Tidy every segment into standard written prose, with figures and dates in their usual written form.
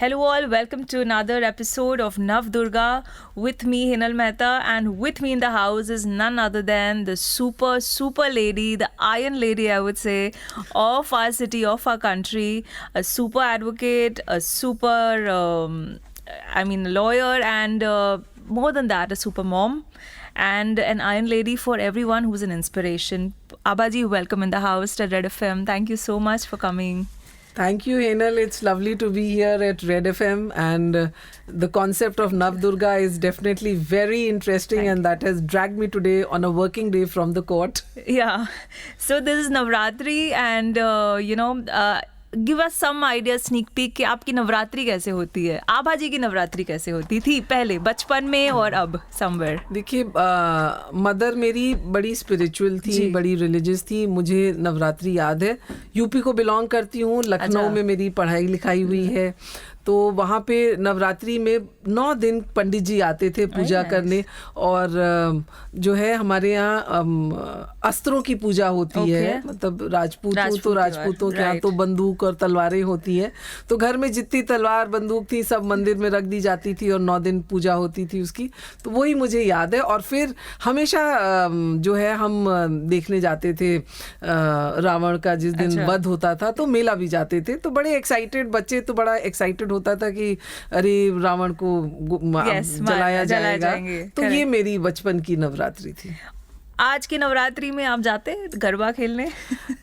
Hello all, welcome to another episode of Nav Durga with me Hinal Mehta, and with me in the house is none other than the super lady, the iron lady I would say, of our city, of our country, a super advocate, a super lawyer, and more than that, a super mom and an iron lady for everyone who's an inspiration. Abaji, welcome in the house to Red FM. Thank you so much for coming. Thank you, Henal. It's lovely to be here at Red FM, and the concept of Nav Durga is definitely very interesting, and that has dragged me today on a working day from the court. Yeah. So this is Navratri, and give us some idea, sneak peek कि आपकी नवरात्रि कैसे होती है, आभा जी की नवरात्रि कैसे होती थी पहले बचपन में और अब समवेयर. देखिए, मदर मेरी बड़ी स्पिरिचुअल थी, बड़ी रिलीजियस थी. मुझे नवरात्रि याद है. यूपी को बिलोंग करती हूँ. लखनऊ में मेरी पढ़ाई लिखाई हुई है. तो वहाँ पे नवरात्रि में 9 दिन पंडित जी आते थे पूजा करने, और जो है हमारे यहाँ अस्त्रों की पूजा होती है. मतलब राजपूतों के यहाँ तो बंदूक और तलवारें होती है. तो घर में जितनी तलवार बंदूक थी सब मंदिर में रख दी जाती थी और 9 दिन पूजा होती थी उसकी. तो वही मुझे याद है. और फिर हमेशा जो है हम देखने जाते थे रावण का जिस दिन वध होता था, तो मेला भी जाते थे. तो बड़े एक्साइटेड, बच्चे तो बड़ा एक्साइटेड होता था कि अरे रावण को जलाया जाएगा. तो ये मेरी बचपन की नवरात्रि थी. आज की नवरात्रि में आप जाते गरबा खेलने?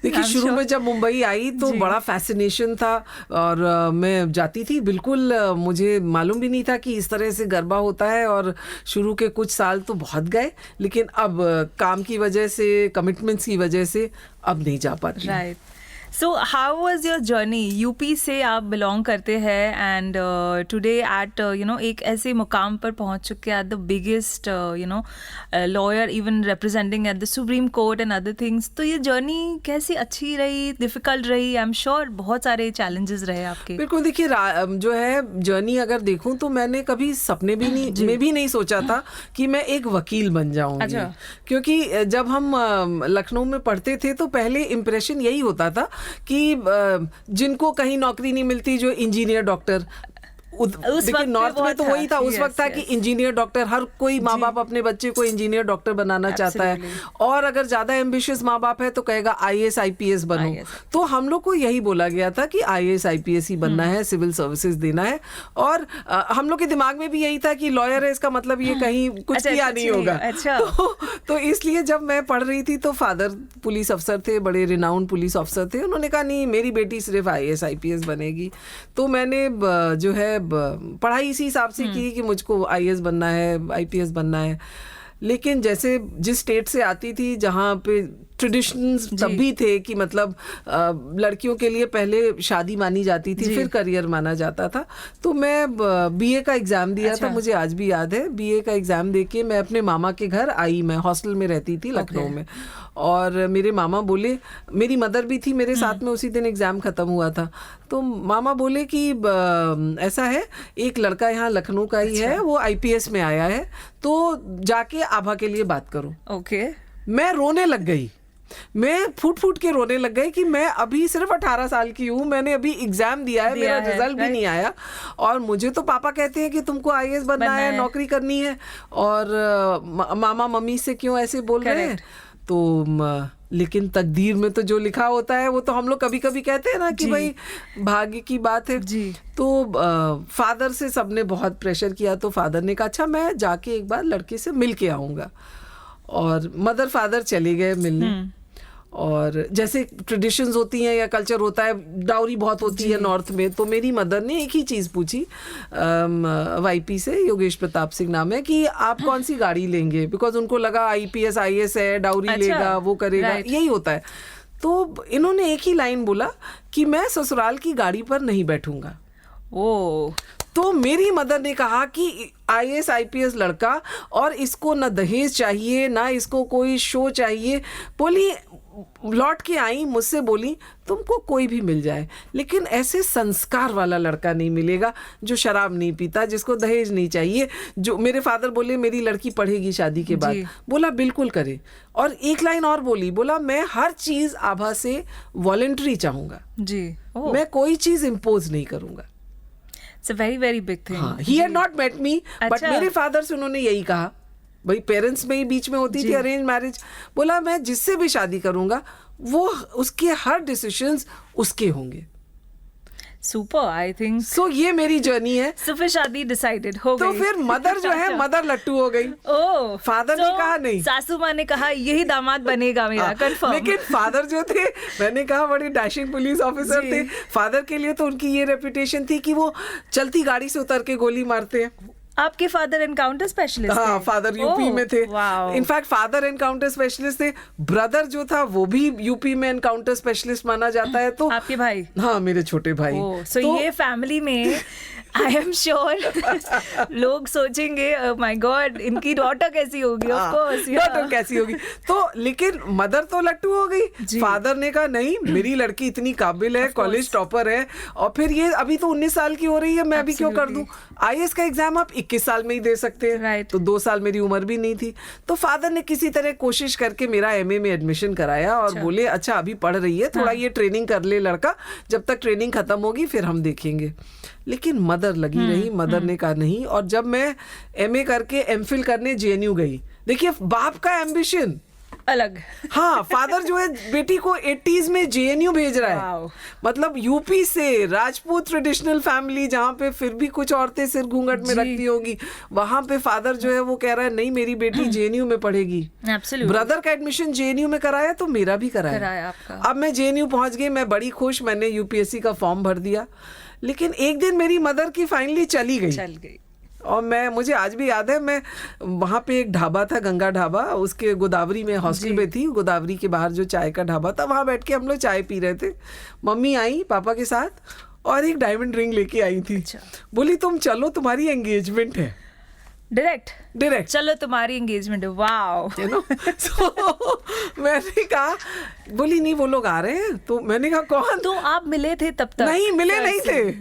देखिए, शुरू में जब मुंबई आई तो बड़ा फैसिनेशन था और मैं जाती थी. बिल्कुल मुझे मालूम भी नहीं था कि इस तरह से गरबा होता है, और शुरू के कुछ साल तो बहुत गए, लेकिन अब काम की वजह से, कमिटमेंट्स की वजह से अब नहीं जा पाती. Right. So how was your journey? UP से आप बिलोंग करते हैं, एंड टुडे एट एक ऐसे मुकाम पर पहुंच चुके हैं, at the biggest lawyer, even representing at the supreme court and other things. तो ये जर्नी कैसी, अच्छी रही, डिफिकल्ट रही? आई एम श्योर बहुत सारे चैलेंजेस रहे आपके. बिल्कुल. देखिए, जो है जर्नी अगर देखूं तो मैंने कभी सपने भी नहीं सोचा था कि मैं एक वकील बन जाऊंगी. क्योंकि जब हम लखनऊ में पढ़ते थे तो पहले इम्प्रेशन यही होता था कि जिनको कहीं नौकरी नहीं मिलती, जो इंजीनियर, डॉक्टर, देखिए नॉर्थ में तो वही था. उस वक्त था कि इंजीनियर, डॉक्टर, हर कोई माँ बाप अपने बच्चे को इंजीनियर, डॉक्टर बनाना चाहता है. और अगर ज्यादा एम्बिशियस माँ बाप है तो कहेगा IAS IPS बनो. तो हम लोग को यही बोला गया था कि IAS IPS ही बनना है, सिविल सर्विसेज देना है. और हम लोग के दिमाग में भी यही था कि लॉयर है, इसका मतलब ये कहीं कुछ किया नहीं होगा. तो इसलिए जब मैं पढ़ रही थी तो फादर पुलिस अफसर थे, बड़े रिनाउंड पुलिस अफसर थे. उन्होंने कहा नहीं, मेरी बेटी सिर्फ IAS IPS बनेगी. तो मैंने जो है पढ़ाई इसी हिसाब से की कि मुझको IAS बनना है, IPS बनना है. लेकिन जैसे जिस स्टेट से आती थी जहाँ पे ट्रेडिशंस तब भी थे कि मतलब लड़कियों के लिए पहले शादी मानी जाती थी, फिर करियर माना जाता था. तो मैं BA का एग्जाम दिया था. मुझे आज भी याद है. BA का एग्जाम देके मैं अपने मामा के घर आई. मैं हॉस्टल में रहती थी लखनऊ में, और मेरे मामा बोले, मेरी मदर भी थी मेरे साथ में, उसी दिन एग्जाम खत्म हुआ था. तो मामा बोले कि ऐसा है, एक लड़का यहाँ लखनऊ का ही है, वो IPS में आया है, तो जाके आभा के लिए बात करो. मैं रोने लग गई. मैं फूट के रोने लग गई कि मैं अभी सिर्फ 18 साल की हूँ, मैंने अभी एग्जाम दिया है, मेरा रिजल्ट भी नहीं आया, और मुझे तो पापा कहते हैं कि तुमको IAS बनना है, नौकरी करनी है, और मामा मम्मी से क्यों ऐसे बोल रहे हैं. तो लेकिन तकदीर में तो जो लिखा होता है वो तो हम लोग कभी कभी कहते हैं ना कि भाई भाग्य की बात है. तो फादर से सबने बहुत प्रेशर किया. तो फादर ने कहा अच्छा मैं जाके एक बार लड़के से मिल के आऊँगा. और मदर फादर चले गए मिलने. और जैसे ट्रेडिशंस होती हैं या कल्चर होता है, डाउरी बहुत होती है नॉर्थ में. तो मेरी मदर ने एक ही चीज़ पूछी YP से, योगेश प्रताप सिंह नाम है, कि आप कौन सी गाड़ी लेंगे. बिकॉज उनको लगा IPS IAS है, डाउरी लेगा, वो करेगा, यही होता है. तो इन्होंने एक ही लाइन बोला कि मैं ससुराल की गाड़ी पर नहीं बैठूंगा. तो मेरी मदर ने कहा कि IAS IPS लड़का, और इसको ना दहेज चाहिए, ना इसको कोई शो चाहिए. बोली, लौट के आई, मुझसे बोली तुमको कोई भी मिल जाए, लेकिन ऐसे संस्कार वाला लड़का नहीं मिलेगा जो शराब नहीं पीता, जिसको दहेज नहीं चाहिए. जो मेरे फादर बोले मेरी लड़की पढ़ेगी शादी के बाद. बोला बिल्कुल करे. और एक लाइन और बोली, बोला मैं हर चीज आभा से वॉलंटरी चाहूंगा, मैं कोई चीज इम्पोज नहीं करूंगा. It's a very very big thing. हाँ, he had not met me, but अच्छा. मेरे फादर से उन्होंने यही कहा, भाई पेरेंट्स में ही बीच में होती थी अरेंज मैरिज. बोला मैं जिससे भी शादी करूंगा वो उसके हर डिसीजंस उसके होंगे. Super, I think. सो ये मेरी जर्नी है. तो फिर शादी डिसाइडेड हो गई. तो फिर मदर जो है मदर लट्टू हो गई. ओह, फादर ने कहा नहीं. सासू माँ ने कहा यही दामाद बनेगा मेरा, कंफर्म. लेकिन फादर जो थे, मैंने कहा बड़ी डैशिंग पुलिस ऑफिसर थे. फादर के लिए तो उनकी ये रेपुटेशन थी कि वो चलती गाड़ी से उतर के गोली मारते हैं. आपके फादर एनकाउंटर स्पेशलिस्ट थे? हाँ, फादर यूपी में थे. Wow. In fact father encounter specialist थे. ब्रदर जो था वो भी यूपी में एनकाउंटर स्पेशलिस्ट माना जाता है. तो आपके भाई? हाँ, मेरे छोटे भाई. सो ये फैमिली में आई एम श्योर लोग सोचेंगे माय गॉड इनकी डॉटर कैसी होगी. ऑफ कोर्स डॉटर कैसी होगी. तो लेकिन मदर तो लट्टू हो गई. फादर ने कहा नहीं, मेरी लड़की इतनी काबिल है, कॉलेज टॉपर है, और फिर ये अभी तो 19 साल की हो रही है, मैं अभी क्यों कर दूं. आईएएस का एग्जाम आप 21 साल में ही दे सकते हैं. तो 2 साल मेरी उम्र भी नहीं थी. तो फादर ने किसी तरह कोशिश करके मेरा एमए में एडमिशन कराया और बोले अच्छा अभी पढ़ रही है, थोड़ा ये ट्रेनिंग कर ले लड़का, जब तक ट्रेनिंग खत्म होगी फिर हम देखेंगे. लेकिन मदर लगी रही. मदर ने कहा नहीं. और जब मैं एमए करके एमफिल करने जेएनयू गई, देखिए बाप का एम्बिशन अलग. हाँ, फादर जो है बेटी को 80s में जेएनयू भेज रहा है. मतलब यूपी से राजपूत ट्रेडिशनल फैमिली, जहाँ पे फिर भी कुछ औरतें सिर घूंघट में रखती होगी, वहां पे फादर जो है वो कह रहा है नहीं मेरी बेटी जेएनयू में पढ़ेगी. ब्रदर का एडमिशन जेएनयू में कराया तो मेरा भी कराया. अब मैं जेएनयू पहुंच गई. मैं बड़ी खुश. मैंने यूपीएससी का फॉर्म भर दिया. लेकिन एक दिन मेरी मदर की फाइनली चल गई. और मुझे आज भी याद है, मैं वहाँ पे एक ढाबा था, गंगा ढाबा, उसके गोदावरी में हॉस्टल में थी. गोदावरी के बाहर जो चाय का ढाबा था, वहाँ बैठ के हम लोग चाय पी रहे थे. मम्मी आई पापा के साथ और एक डायमंड रिंग लेके आई थी. बोली तुम चलो, तुम्हारी एंगेजमेंट है. डायरेक्ट चलो तुम्हारी एंगेजमेंट है. वाओ. So, मैंने कहा, बोली नहीं वो लोग आ रहे हैं. तो मैंने कहा कौन. तो आप मिले थे तब तक? नहीं, मिले नहीं थे.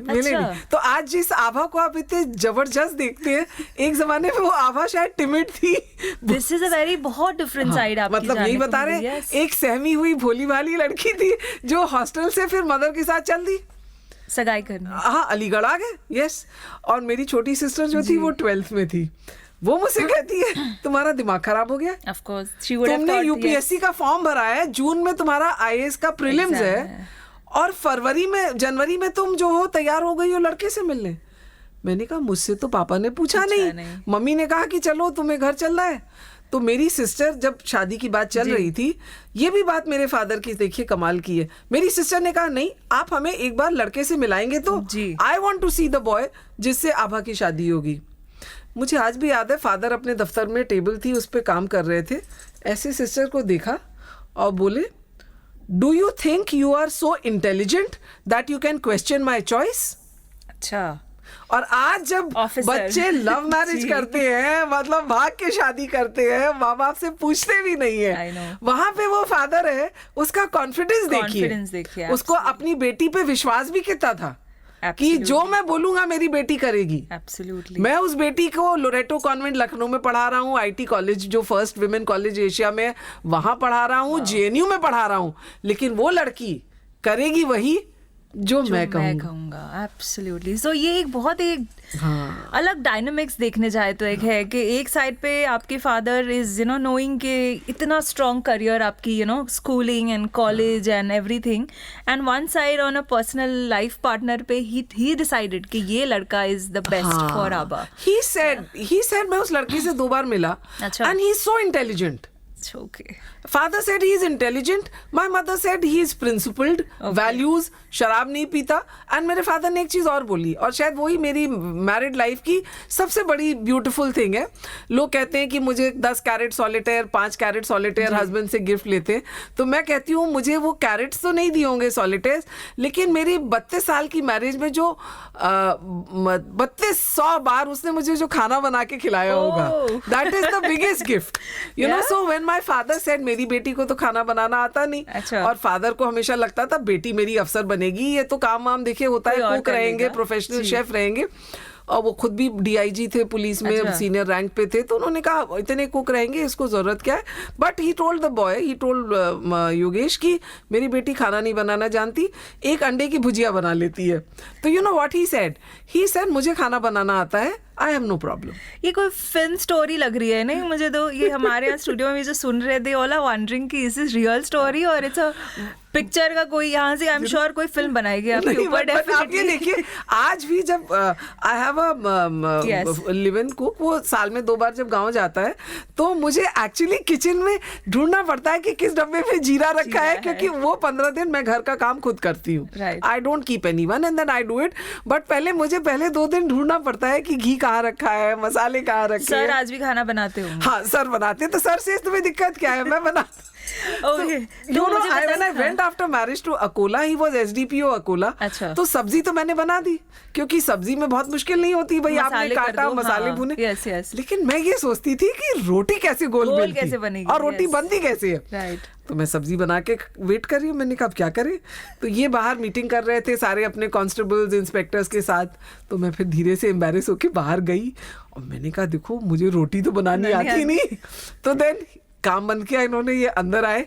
तो आज जिस आभा को आप इतने जबरदस्त देखते हैं, एक जमाने में वो आभा शायद टिमिड थी. दिस इज अ वेरी बहुत डिफरेंट साइड आपकी. मतलब यही बता रहे, एक सहमी हुई भोली भाली लड़की थी जो हॉस्टल से फिर मदर के साथ चल दी सगाई करने. हाँ, अलीगढ़ आ गए. यस. और मेरी छोटी सिस्टर जो थी वो 12th में थी. वो मुझसे कहती है तुम्हारा दिमाग खराब हो गया. Of course, she would have तुमने thought, यूपीएससी का फॉर्म भरा है, जून में तुम्हारा आईएएस का प्रीलिम्स है, और जनवरी में तुम जो हो तैयार हो गई हो लड़के से मिलने. मैंने कहा मुझसे तो पापा ने पूछा नहीं. मम्मी ने कहा कि चलो तुम्हें घर चलना है. तो मेरी सिस्टर जब शादी की बात चल रही थी, ये भी बात मेरे फादर की देखिए कमाल की है. मेरी सिस्टर ने कहा नहीं, आप हमें एक बार लड़के से मिलाएंगे तो I want to see the boy जिससे आभा की शादी होगी. मुझे आज भी याद है, फादर अपने दफ्तर में टेबल थी, उस पर काम कर रहे थे. ऐसे सिस्टर को देखा और बोले do you think you are so intelligent that you can question my choice. अच्छा. और आज जब बच्चे लव मैरिज करते हैं, मतलब भाग के शादी करते हैं, माँ बाप से पूछते भी नहीं है, वहां पे वो फादर है, उसका कॉन्फिडेंस देखिए. उसको अपनी बेटी पे विश्वास भी कितना था कि जो मैं बोलूंगा मेरी बेटी करेगी. Absolutely. मैं उस बेटी को लोरेटो कॉन्वेंट लखनऊ में पढ़ा रहा हूँ, आईटी कॉलेज जो फर्स्ट विमेन कॉलेज एशिया में, वहां पढ़ा रहा हूँ, जेएनयू में पढ़ा रहा हूँ. लेकिन वो लड़की करेगी वही जो मैं कहूँगा. एब्सोल्युटली. सो ये एक बहुत अलग डायनामिक्स देखने जाए तो एक है कि एक साइड पे आपके फादर इज नोइंग के इतना स्ट्रॉन्ग करियर आपकी schooling and college and everything, and one side on a personal life partner पे ही डिसाइडेड कि ये लड़का is the best for Abha. He said मैं उस लड़की से 2 बार मिला and he is so intelligent. Okay. Father said he is intelligent. My mother said he is principled. Values. शराब नहीं पीता. And मेरे फादर ने एक चीज और बोली, और शायद वही मेरी मैरिड लाइफ की सबसे बड़ी ब्यूटीफुल थिंग है. लोग कहते हैं कि मुझे 10 carat solitaire 5 carat solitaire husband से गिफ्ट लेते हैं. तो मैं कहती हूँ मुझे वो कैरेट्स तो नहीं दिए होंगे सॉलिटेयर्स, लेकिन मेरी 32 साल की मैरिज में जो 3200 बार उसने मुझे जो खाना बना के खिलाया होगा, that is the biggest gift. You know, so when my father said मेरी बेटी को तो खाना बनाना आता नहीं. और फादर को हमेशा लगता था बेटी मेरी अफसर बनेगी, ये तो काम वाम देखिए होता है, कुक रहेंगे, प्रोफेशनल शेफ रहेंगे. और वो खुद भी DIG थे पुलिस में, अच्छा। सीनियर रैंक पे थे, तो उन्होंने कहा इतने कुक रहेंगे, इसको जरूरत क्या है। But he told the boy, he told Yogesh कि मेरी बेटी खाना नहीं बनाना जानती, एक अंडे की भुजिया बना लेती है। तो you know what he said मुझे खाना बनाना आता है, आई हैव नो प्रॉब्लम। ये कोई फिल्म स्टोरी लग रही है नहीं मुझे तो। ये हमारे यहाँ स्टूडियो में जो सुन रहे थे ऑल आर वंडरिंग कि इज रियल स्टोरी और इट्स अ पिक्चर का कोई यहाँ से आई एम श्योर कोई फिल्म बनाएगी आपके ऊपर। आप ये देखिए, आज भी जब I have a live in cook, वो साल में 2 बार जब गांव जाता है तो मुझे एक्चुअली किचन में ढूंढना पड़ता है कि किस डब्बे में जीरा रखा है, क्योंकि वो 15 दिन मैं घर का काम खुद करती हूँ। I don't keep anyone and then I do it. But पहले 2 दिन ढूंढना पड़ता है कि घी कहाँ रखा है, मसाले कहाँ रखे हैं। सर आज भी खाना बनाते हो? हाँ सर बनाते हैं। तो सर से तुम्हें दिक्कत क्या है, मैं बनाता। Okay. You know, when I went after marriage to Akola, he was SDPO Akola. अच्छा। तो सब्जी तो मैंने बना दी, क्योंकि सब्जी में बहुत मुश्किल नहीं होती भाई, आपने काटा, मसाले भुने। yes. लेकिन मैं ये सोचती थी कि रोटी कैसे गोल कैसे बनेगी और रोटी बनती कैसे है। Right. तो मैं सब्जी बना के वेट कर रही हूँ, मैंने कहा अब क्या करें। तो ये बाहर मीटिंग कर रहे थे सारे अपने कांस्टेबल्स इंस्पेक्टर्स के साथ। तो मैं फिर धीरे से एम्बैरेस होके बाहर गई और मैंने कहा देखो मुझे रोटी तो बनानी आती नहीं। तो देन काम बन किया, इन्होंने ये अंदर आए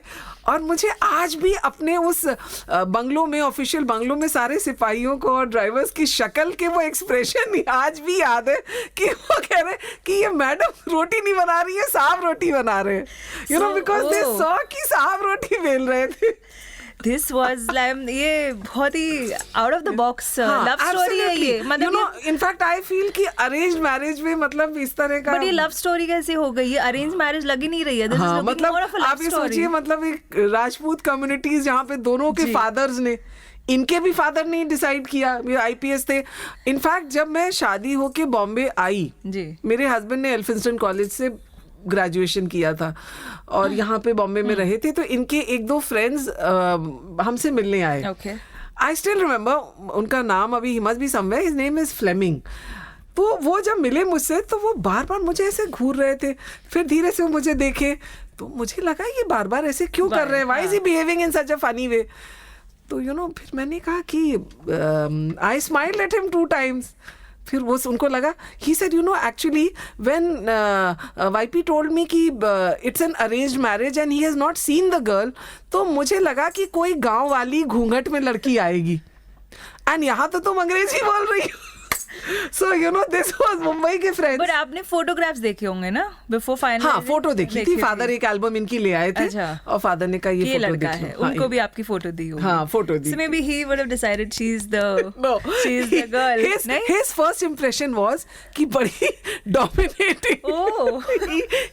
और मुझे आज भी अपने उस बंगलों में, ऑफिशियल बंगलों में सारे सिपाहियों को और ड्राइवर्स की शक्ल के वो एक्सप्रेशन आज भी याद है कि वो कह रहे कि ये मैडम रोटी नहीं बना रही है, साहब रोटी बना रहे हैं। You know, because they saw कि साहब रोटी बेल रहे थे। This was like ये बहुत ही out of the box love story है ये। मतलब you know, in fact I feel कि अरेंज मैरिज में मतलब इस तरह का। बट ये लव स्टोरी कैसे हो गई? ये अरेंज मैरिज लग ही नहीं रही है। This is looking more of a love आप ये story. सोचिए, मतलब एक राजपूत कम्युनिटीज जहाँ पे दोनों के फादर्स ने, इनके भी फादर ने डिसाइड किया, ये IPS थे। इनफैक्ट जब मैं शादी होके बॉम्बे आई जी, मेरे हस्बैंड ने एल्फिंस्टन कॉलेज से ग्रेजुएशन किया था और यहाँ पे बॉम्बे में रहे थे। तो इनके 1-2 फ्रेंड्स हमसे मिलने आए। okay. आई स्टिल रिमेम्बर, उनका नाम अभी ही must be somewhere, his name is Fleming. तो वो जब मिले मुझसे तो वो बार बार मुझे ऐसे घूर रहे थे, फिर धीरे से वो मुझे देखे तो मुझे लगा ये बार बार ऐसे क्यों कर रहे हैं, why is he behaving in such a funny way. तो यू नो, फिर मैंने कहा कि I smiled at him 2 times। फिर वो उनको लगा, he said you know actually when YP told me कि it's an arranged marriage and he has not seen the girl, तो मुझे लगा कि कोई गांव वाली घूंघट में लड़की आएगी एंड यहाँ तो तुम अंग्रेजी बोल रही हो। So you know, this was Mumbai के फ्रेंड्स। बट आपने फोटोग्राफ्स देखे होंगे ना बिफोर फाइनल? हाँ, फोटो देखी थी। फादर एक एल्बम इनकी ले आए थे। अच्छा। और फादर ने कहा ये फोटो लड़का देख है, लो। उनको भी आपकी फोटो दी होगी। हाँ, photo the. So maybe he would have decided she's the No, she's the girl. His first impression was कि बड़ी dominating। Oh.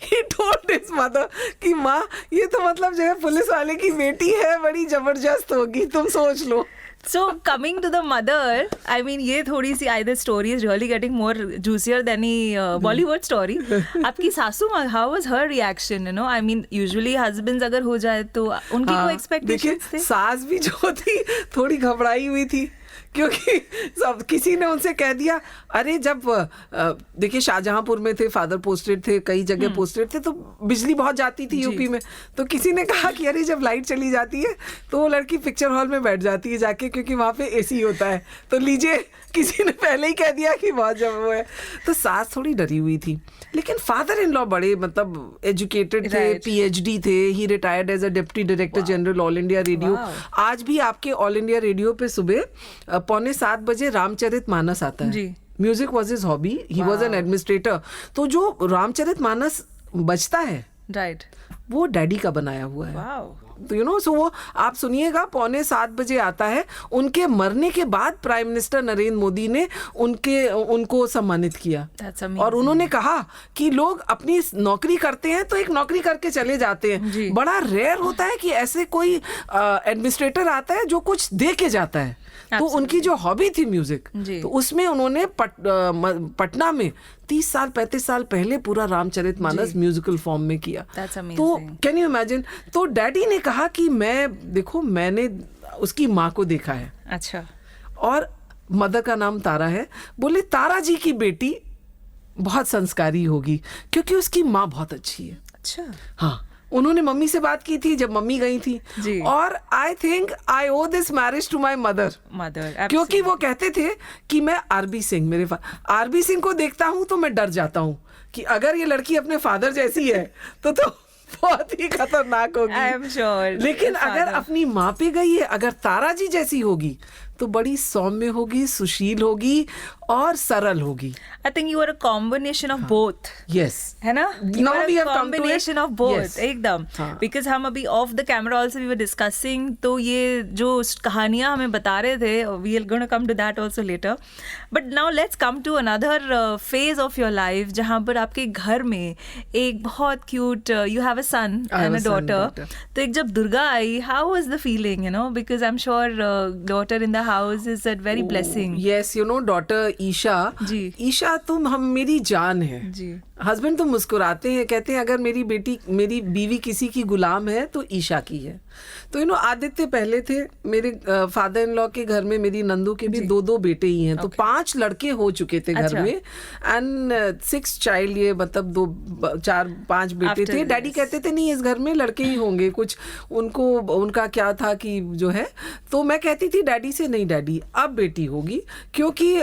He told his mother कि माँ ये तो मतलब जो है पुलिस वाले की बेटी है, बड़ी जबरदस्त होगी, तुम सोच लो। So coming to the mother, I mean ये थोड़ी सी either story is really getting more juicier than any Bollywood story. आपकी सासू माँ, how was her reaction? You know, I mean usually husbands अगर हो जाए तो उनकी कोई expectations थे? सास भी जो थी थोड़ी घबराई हुई थी, क्योंकि सब किसी ने उनसे कह दिया, अरे जब देखिए शाहजहांपुर में थे, फादर पोस्टेड थे, कई जगह पोस्टेड थे, तो बिजली बहुत जाती थी यूपी में। तो किसी ने कहा कि अरे जब लाइट चली जाती है तो वो लड़की पिक्चर हॉल में बैठ जाती है जाके, क्योंकि वहाँ पे AC होता है। तो लीजिए, किसी ने पहले ही कह दिया कि बहुत जब वो है। तो सास थोड़ी डरी हुई थी, लेकिन फादर इन लॉ बड़े मतलब एजुकेटेड थे, PhD थे। He retired as a deputy director general all India radio. आज भी आपके ऑल इंडिया रेडियो पे सुबह 6:45 बजे रामचरितमानस आता है। Music was his hobby, he was an administrator. तो जो रामचरितमानस बजता है, राइट, वो डैडी का बनाया हुआ है। तो यू नो, सो वो आप सुनिएगा 6:45 बजे आता है। उनके मरने के बाद प्राइम मिनिस्टर नरेंद्र मोदी ने उनको सम्मानित किया। और उन्होंने कहा कि लोग अपनी नौकरी करते हैं तो एक नौकरी करके चले जाते हैं, बड़ा रेयर होता है कि ऐसे कोई एडमिनिस्ट्रेटर आता है जो कुछ दे के जाता है। तो उनकी जो हॉबी थी म्यूजिक, तो उसमें उन्होंने पटना में 30-35 साल पहले पूरा रामचरितमानस म्यूजिकल फॉर्म में किया। तो कैन यू इमेजिन? तो डैडी ने कहा कि मैंने उसकी माँ को देखा है। अच्छा। और मदर का नाम तारा है। बोले तारा जी की बेटी बहुत संस्कारी होगी, क्योंकि उसकी माँ बहुत अच्छी है। अच्छा। हाँ, उन्होंने मम्मी से बात की थी जब मम्मी गई थी जी। और I think I owe this marriage to my mother, क्योंकि वो कहते थे कि मैं आरबी सिंह, मेरे आरबी सिंह को देखता हूँ तो मैं डर जाता हूँ कि अगर ये लड़की अपने फादर जैसी है तो बहुत ही खतरनाक होगी। आई एम श्योर। लेकिन अगर अपनी माँ पे गई है, अगर तारा जी जैसी होगी तो बड़ी सौम्य होगी, सुशील होगी और सरल होगी। I think you are a combination of both. Yes, है ना, Now we have come to it. Combination of both Yes. एकदम। बिकॉज हम अभी off the camera also we were discussing, तो ये जो कहानियां हमें बता रहे थे, we are gonna come to that also later, but now let's come to another phase of your life जहां पर आपके घर में एक बहुत cute, you have a son and a daughter. तो एक जब दुर्गा आई, how was the feeling, you know, because I am sure daughter in the house is a very blessing. Yes, you know daughter Isha ji. Isha तुम हम मेरी जान है जी। हस्बैंड तो मुस्कुराते हैं, कहते हैं अगर मेरी बीवी किसी की गुलाम है तो ईशा की है। तो यू नो आदित्य पहले थे, मेरे फादर इन लॉ के घर में मेरी नंदू के भी 2 बेटे ही हैं, तो 5 लड़के हो चुके थे घर में एंड 6 चाइल्ड, ये मतलब 4-5 बेटे थे। डैडी कहते थे नहीं इस घर में लड़के ही होंगे, कुछ उनका क्या था कि जो है, तो मैं कहती थी डैडी से नहीं डैडी अब बेटी होगी, क्योंकि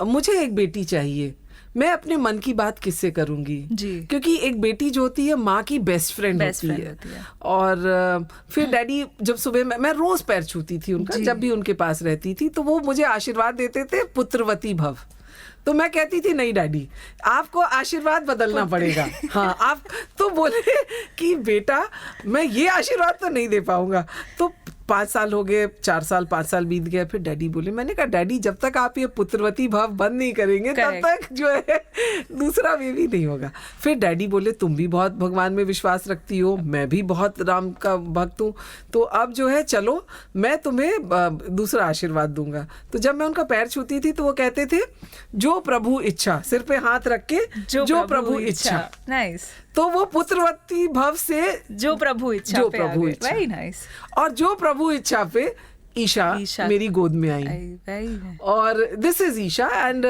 मुझे एक बेटी चाहिए, मैं अपने मन की बात किससे करूंगी जी, क्योंकि एक बेटी जो होती है माँ की बेस्ट फ्रेंड होती है। और फिर डैडी जब सुबह मैं रोज पैर छूती थी उनका, जब भी उनके पास रहती थी, तो वो मुझे आशीर्वाद देते थे पुत्रवती भव। तो मैं कहती थी नहीं डैडी आपको आशीर्वाद बदलना पड़ेगा। हाँ, आप तो बोले कि बेटा मैं ये आशीर्वाद तो नहीं दे पाऊंगा। तो 5 साल हो गए, 4 साल 5 साल बीत गए, फिर डैडी बोले, मैंने कहा डैडी जब तक आप ये पुत्रवती भाव बंद नहीं करेंगे तब तक जो है दूसरा बेबी नहीं होगा। फिर डैडी बोले तुम भी बहुत भगवान में विश्वास रखती हो, मैं भी बहुत राम का भक्त हूँ, तो अब जो है चलो मैं तुम्हें दूसरा आशीर्वाद दूंगा। तो जब मैं उनका पैर छूती थी तो वो कहते थे जो प्रभु इच्छा, सिर पे हाथ रख के जो प्रभु इच्छा। नाइस। तो वो पुत्रवती भव से जो प्रभु इच्छा, जो प्रभु इच्छा, वेरी नाइस। और जो प्रभु इच्छा पे ईशा मेरी गोद में आई। और this is Isha and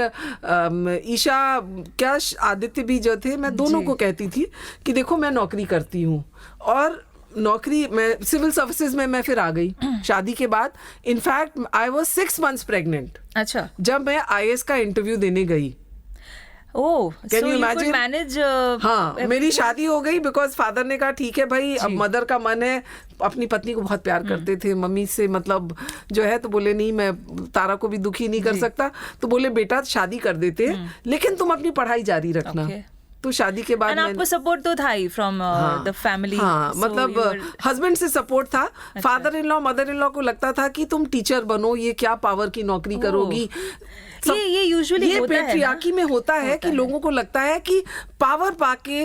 Isha क्या आदित्य भी जो थे, मैं दोनों को कहती थी कि देखो मैं नौकरी करती हूँ, और नौकरी मैं सिविल सर्विसेज में मैं फिर आ गई शादी के बाद। In fact I was 6 months pregnant. अच्छा। जब मैं IAS का इंटरव्यू देने गई। Can you imagine? मैनेज। हाँ, मेरी शादी हो गई बिकॉज फादर ने कहा ठीक है भाई, अब मदर का मन है, अपनी पत्नी को बहुत प्यार करते थे, मम्मी से मतलब जो है, तो बोले नहीं मैं तारा को भी दुखी नहीं कर सकता, तो बोले बेटा शादी कर देते हैं लेकिन तुम अपनी पढ़ाई जारी रखना। तो शादी के बाद आपको सपोर्ट तो था ही फ्रॉम द फैमिली। हाँ, मतलब हस्बैंड से सपोर्ट था। Father in law mother in law को लगता था कि तुम टीचर बनो, ये क्या पावर की नौकरी करोगी। ये यूजुअली ये पेट्रियार्की में होता है कि लोगों को लगता है कि पावर पाके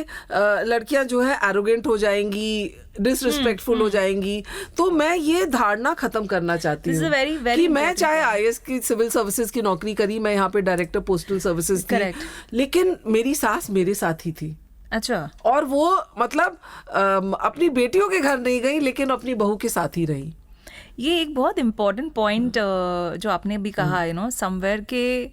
लड़कियां जो है एरोगेंट हो जाएंगी, डिसरिस्पेक्टफुल हो जाएंगी। तो मैं ये धारणा खत्म करना चाहती हूँ कि मैं चाहे IAS की सिविल सर्विसेज की नौकरी करी, मैं यहाँ पे डायरेक्टर पोस्टल सर्विसेज थी, लेकिन मेरी सास मेरे साथ ही थी। अच्छा। और वो मतलब अपनी बेटियों के घर नहीं गई लेकिन अपनी बहू के साथ ही रही। ये एक बहुत इम्पोर्टेंट पॉइंट जो आपने भी कहा, यू नो, समवेयर के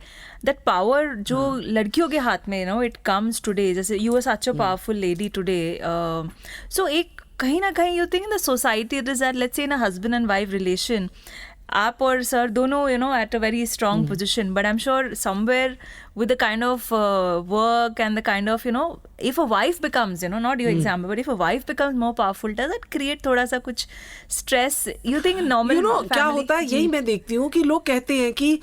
दैट पावर जो लड़कियों के हाथ में, you know, it comes today, जैसे you are such a powerful lady today. So एक कहीं ना कहीं you think in the society it is that, let's say in a husband and wife relation, आप और सर दोनों, you know, at a very strong position, but I am sure somewhere with the kind of work and the kind of, you know, if a wife becomes, you know, not your example, but if a wife becomes more powerful, does that create थोड़ा सा कुछ stress? You think normal, you know, क्या होता है, यही मैं देखती हूँ कि लोग कहते हैं कि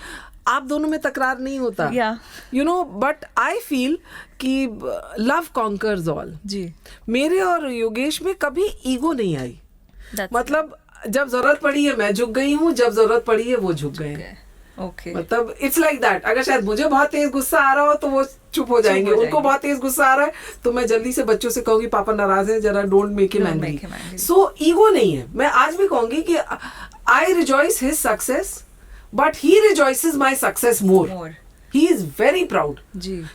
आप दोनों में तकरार नहीं होता, you know, but I feel कि love conquers all। जी। मेरे और योगेश में कभी ईगो नहीं आई। मतलब जब जरूरत पड़ी है मैं झुक गई हूँ, जब जरूरत पड़ी है वो झुक गए। मतलब इट्स लाइक दैट। अगर शायद मुझे बहुत तेज गुस्सा आ रहा हो तो वो चुप हो जाएंगे, उनको बहुत तेज गुस्सा आ रहा है तो मैं जल्दी से बच्चों से कहूंगी पापा नाराज है, जरा don't make him angry. So ego नहीं है। मैं आज भी कहूंगी कि I rejoice his success but he rejoices my success more. He is very proud.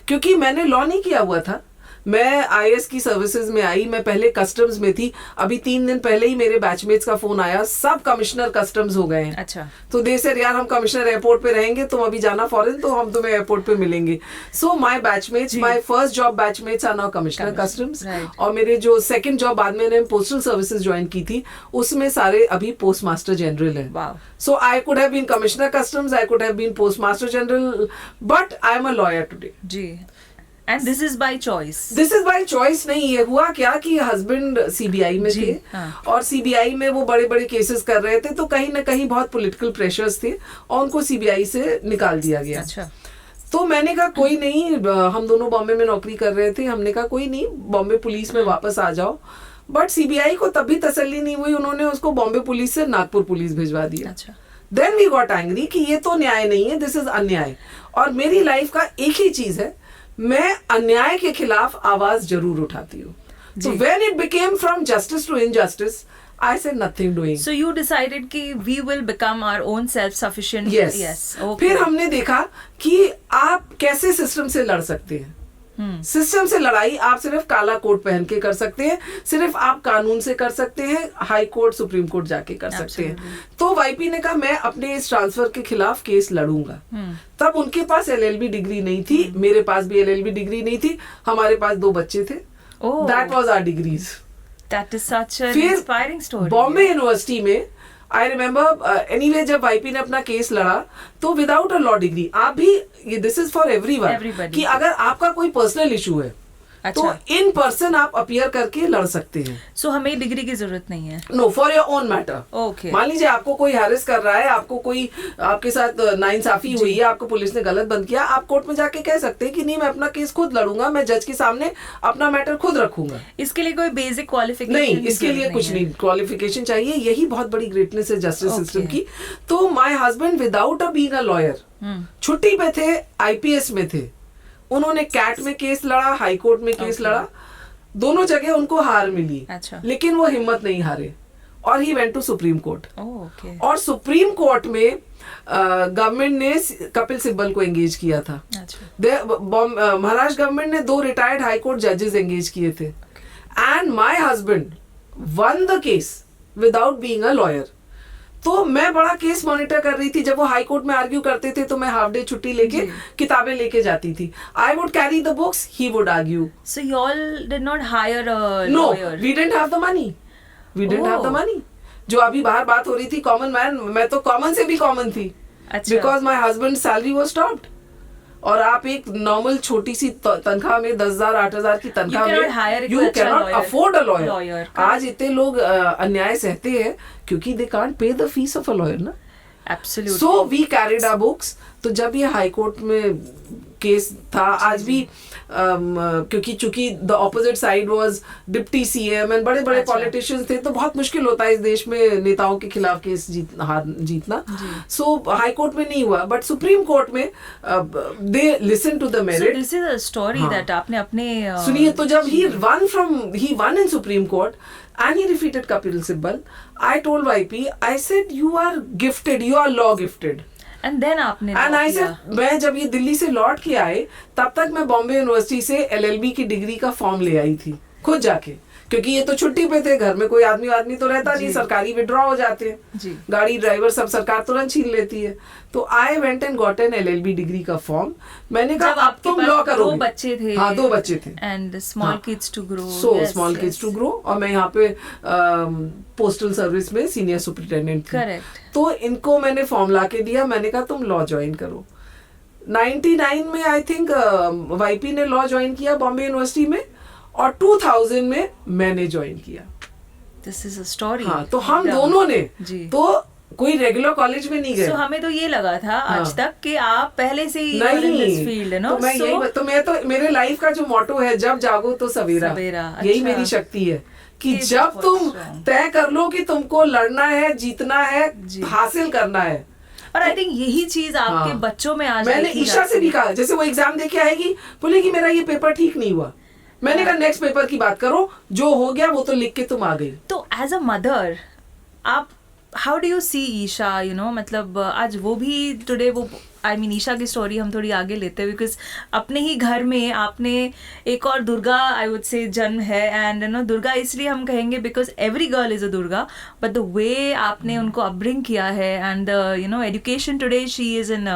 क्योंकि मैंने लॉ नहीं किया हुआ था, मैं आईएएस की सर्विसेज में आई, मैं पहले कस्टम्स में थी, अभी 3 दिन पहले ही मेरे बैचमेट्स का फोन आया, सब कमिश्नर कस्टम्स हो गए हैं। अच्छा। तो दे सेड यार हम कमिश्नर एयरपोर्ट पे रहेंगे, तुम अभी जाना फॉरेन तो हम तुम्हें एयरपोर्ट पे मिलेंगे। So my batchmates, my first job batchmates are now commissioner customs, और मेरे जो सेकंड जॉब बाद में मैंने पोस्टल सर्विसेज ज्वाइन की थी उसमें सारे अभी पोस्ट मास्टर जनरल है। So I could have been commissioner customs, I could have been post master general, but I am a lawyer today ji. And this is by choice? This is by choice नहीं है। हुआ क्या कि husband CBI में थे, और CBI में वो बड़े बड़े केसेस कर रहे थे, तो कहीं ना कहीं बहुत पॉलिटिकल प्रेशर्स थे और उनको सीबीआई से निकाल दिया गया। अच्छा। तो मैंने कहा कोई नहीं, हम दोनों बॉम्बे में नौकरी कर रहे थे, हमने कहा कोई नहीं, बॉम्बे पुलिस में वापस आ जाओ। बट सीबीआई को तब भी तसल्ली नहीं हुई, उन्होंने उसको बॉम्बे पुलिस से नागपुर पुलिस भिजवा दिया। अच्छा। देन वी गॉट एंग्री कि ये तो न्याय नहीं है, दिस इज अन्याय। और मेरी लाइफ का एक ही चीज है, मैं अन्याय के खिलाफ आवाज जरूर उठाती हूँ। So when it became from justice to injustice, I said nothing doing. So you decided कि we will become our own self-sufficient. Yes. Yes. Okay. फिर हमने देखा कि आप कैसे सिस्टम से लड़ सकते हैं। सिस्टम से लड़ाई आप सिर्फ काला कोट पहन के कर सकते हैं, सिर्फ आप कानून से कर सकते हैं, हाई कोर्ट सुप्रीम कोर्ट जाके कर सकते हैं। तो वाईपी ने कहा मैं अपने इस ट्रांसफर के खिलाफ केस लड़ूंगा। तब उनके पास एलएलबी डिग्री नहीं थी, मेरे पास भी एलएलबी डिग्री नहीं थी, हमारे पास 2 बच्चे थे। That was our degrees. That is such an inspiring story. Bombay university में आई रिमेम्बर एनीवे जब वाईपी ने अपना केस लड़ा तो विदाउट अ लॉ डिग्री, आप भी, दिस इज फॉर एवरीवन, कि अगर आपका कोई पर्सनल इशू है तो इन पर्सन आप अपीयर करके लड़ सकते हैं। सो हमें डिग्री की जरूरत नहीं है। No, for your own matter. Okay. मान लीजिए आपको कोई हैरेस कर रहा है, आपको कोई आपके साथ नाइंसाफी हुई है, आपको पुलिस ने गलत बंद किया, आप कोर्ट में जाके कह सकते हैं कि नहीं मैं अपना केस खुद लड़ूंगा, मैं जज के सामने अपना मैटर खुद रखूंगा। इसके लिए कोई बेसिक क्वालिफिकेशन नहीं, इसके लिए कुछ नहीं, क्वालिफिकेशन चाहिए, यही बहुत बड़ी ग्रेटनेस है जस्टिस सिस्टम की। तो my husband without a being a lawyer छुट्टी पे थे, आईपीएस में थे, उन्होंने कैट में केस लड़ा, हाई कोर्ट में केस लड़ा, दोनों जगह उनको हार मिली। अच्छा। लेकिन वो हिम्मत नहीं हारे और he went to Supreme Court. और सुप्रीम कोर्ट में गवर्नमेंट ने कपिल सिब्बल को एंगेज किया था। महाराष्ट्र गवर्नमेंट ने 2 रिटायर्ड हाई कोर्ट जजेस एंगेज किए थे, and my husband one the case without being a lawyer. तो मैं बड़ा केस मॉनिटर कर रही थी, जब वो हाई कोर्ट में आर्ग्यू करते थे तो मैं हाफ डे छुट्टी लेके किताबें लेके जाती थी। I would carry the books, he would argue. So you all did not hire a lawyer? No, we didn't have the money, we didn't have the money. जो अभी बाहर बात हो रही थी कॉमन मैन, मैं तो कॉमन से भी कॉमन थी, because my husband salary was stopped. और आप एक नॉर्मल छोटी सी तनख्वाह में 10,000 8,000 की तनख्वाह में you can not afford a lawyer. आज इतने लोग अन्याय सहते हैं क्योंकि they can't pay the fees of a lawyer ना। Absolutely. So we carried our books. तो जब ये हाई कोर्ट में केस था, आज भी क्योंकि चूंकि the opposite side was deputy CM and बड़े बड़े पॉलिटिशियंस थे, तो बहुत मुश्किल होता है इस देश में नेताओं के खिलाफ केस जीतना। सो हाई कोर्ट में नहीं हुआ, बट सुप्रीम कोर्ट में they listen to the merit. This is a story that आपने अपने सुनिए। तो जब he won in Supreme Court and he defeated Kapil Sibbal, I told YP, I said you are gifted, you are law gifted. And then आपने and I said, मैं जब ये दिल्ली से लौट के आए तब तक मैं बॉम्बे यूनिवर्सिटी से एलएलबी की डिग्री का फॉर्म ले आई थी खुद जाके, क्योंकि ये तो छुट्टी पे थे, घर में कोई आदमी तो रहता नहीं, सरकारी विड्रॉ हो जाते हैं, गाड़ी ड्राइवर सब सरकार तुरंत छीन लेती है। तो I went and got an LLB degree का फॉर्म। मैंने कहा अब तुम लॉ करोगे। 2 बच्चे थे। हाँ, 2 बच्चे थे। And small kids to grow. So small kids to grow. और मैं यहाँ पे पोस्टल सर्विस में सीनियर सुपरिटेंडेंट थी। करेक्ट। तो इनको मैंने फॉर्म ला के दिया, मैंने कहा तुम लॉ ज्वाइन करो। 99 में आई थिंक वाईपी ने लॉ ज्वाइन किया बॉम्बे यूनिवर्सिटी में, और 2000 में मैंने ज्वाइन किया। This is a story. हाँ, तो हम दोनों ने तो कोई रेगुलर कॉलेज में नहीं गए। so, हमें तो ये लगा था आज तक कि आप पहले से ही नहीं फील्ड है ना। तो मैं तो मेरे लाइफ का जो मोटो है, जब जागो तो सवेरा। यही मेरी शक्ति है कि जब तुम तय कर लो कि तुमको लड़ना है, जीतना है, हासिल करना है। और आई थिंक यही चीज आपके बच्चों में आज मैंने ईशा से भी कहा, जैसे वो एग्जाम दे के आएगी, बोलेगी मेरा ये पेपर ठीक नहीं हुआ, मैंने कहा नेक्स्ट पेपर की बात करो, जो हो गया वो तो लिख के तुम आ गई। तो एज अ मदर आप how do you see Isha, you know, मतलब आज वो भी टुडे वो आई मीन ईशा की स्टोरी हम थोड़ी आगे लेते हैं, बिकॉज अपने ही घर में आपने एक और दुर्गा आई वुड से जन्म है, एंड यू नो दुर्गा इसलिए हम कहेंगे because every girl is a Durga, but the way आपने उनको अपब्रिंग किया है, and you know education today she is in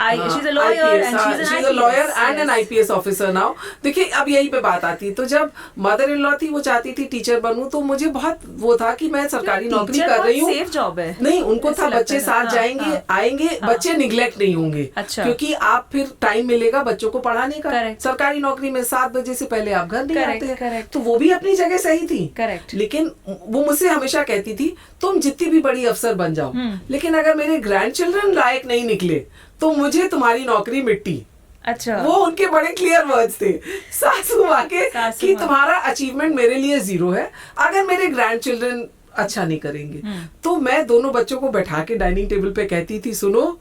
she's a lawyer IPS, and she's an she's IPS, a lawyer and an yes. IPS officer now. देखिए अब यही पे बात आती है, तो जब मदर इन लॉ थी वो चाहती थी टीचर बनूं, तो मुझे बहुत वो था कि मैं सरकारी नौकरी कर रही हूँ, सेफ जॉब है। नहीं उनको था बच्चे साथ जाएंगे आएंगे, बच्चे निग्लेक्ट नहीं होंगे, अच्छा, क्योंकि आप फिर टाइम मिलेगा बच्चों को पढ़ाने का। Correct. सरकारी नौकरी में 7 बजे से पहले आप घर नहीं आते हैं, Correct. तो वो भी अपनी जगह सही थी। Correct. लेकिन वो मुझसे हमेशा कहती थी तुम जितनी भी बड़ी अफसर बन जाओ, लेकिन अगर मेरे ग्रैंड चिल्ड्रन लायक नहीं निकले तो मुझे तुम्हारी नौकरी मिट्टी। अच्छा, वो उनके बड़े क्लियर वर्ड्स थे सासू माँ के कि तुम्हारा अचीवमेंट मेरे लिए 0 है अगर मेरे ग्रैंड चिल्ड्रन अच्छा नहीं करेंगे। तो मैं दोनों बच्चों को बैठा के डाइनिंग टेबल पे कहती थी सुनो,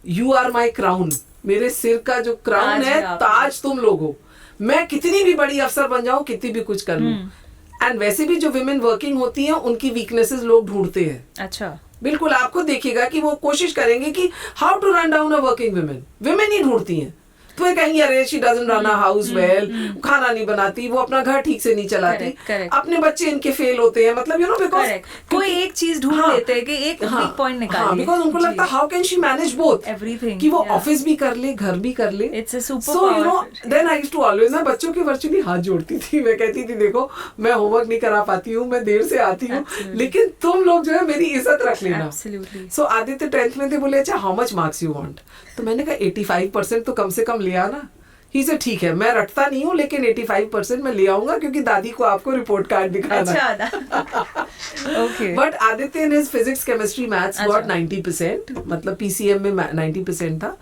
यू आर माई क्राउन, मेरे सिर का जो क्राउन है ताज तुम लोग हो, मैं कितनी भी बड़ी अफसर बन जाऊं, कितनी भी कुछ कर लूं। एंड वैसे भी जो विमेन वर्किंग होती हैं उनकी वीकनेसेस लोग ढूंढते हैं। अच्छा, बिल्कुल आपको देखिएगा कि वो कोशिश करेंगे कि how to run down a working women ही ढूंढती हैं। तो ये कहेंगे अरे she doesn't run a house well, खाना नहीं बनाती, वो अपना घर ठीक से नहीं चलाती, अपने बच्चे इनके फेल होते हैं, मतलब यू नो बिकॉज कोई एक चीज ढूंढ लेते हैं कि एक वीक पॉइंट निकालिए, बिकॉज उनको लगता है how can she manage both everything, कि वो ऑफिस भी कर ले घर भी कर ले। It's a super so you know then I used to always ना बच्चों के वर्चुअली हाथ जोड़ती थी, मैं कहती थी देखो मैं होमवर्क नहीं करा पाती हूँ, मैं देर से आती हूँ, लेकिन तुम लोग जो है मेरी इज्जत रख लेना। सो आदित्य 10th में थे, बोले अच्छा how much marks you want, तो मैंने कहा 85% तो कम से कम ले आना। ही से ठीक है मैं रटता नहीं हूँ लेकिन 85% मैं ले आऊंगा क्योंकि दादी को आपको रिपोर्ट कार्ड दिखाना। अच्छा, okay. But Aditya in his physics chemistry maths got 90%, मतलब PCM में 90% था।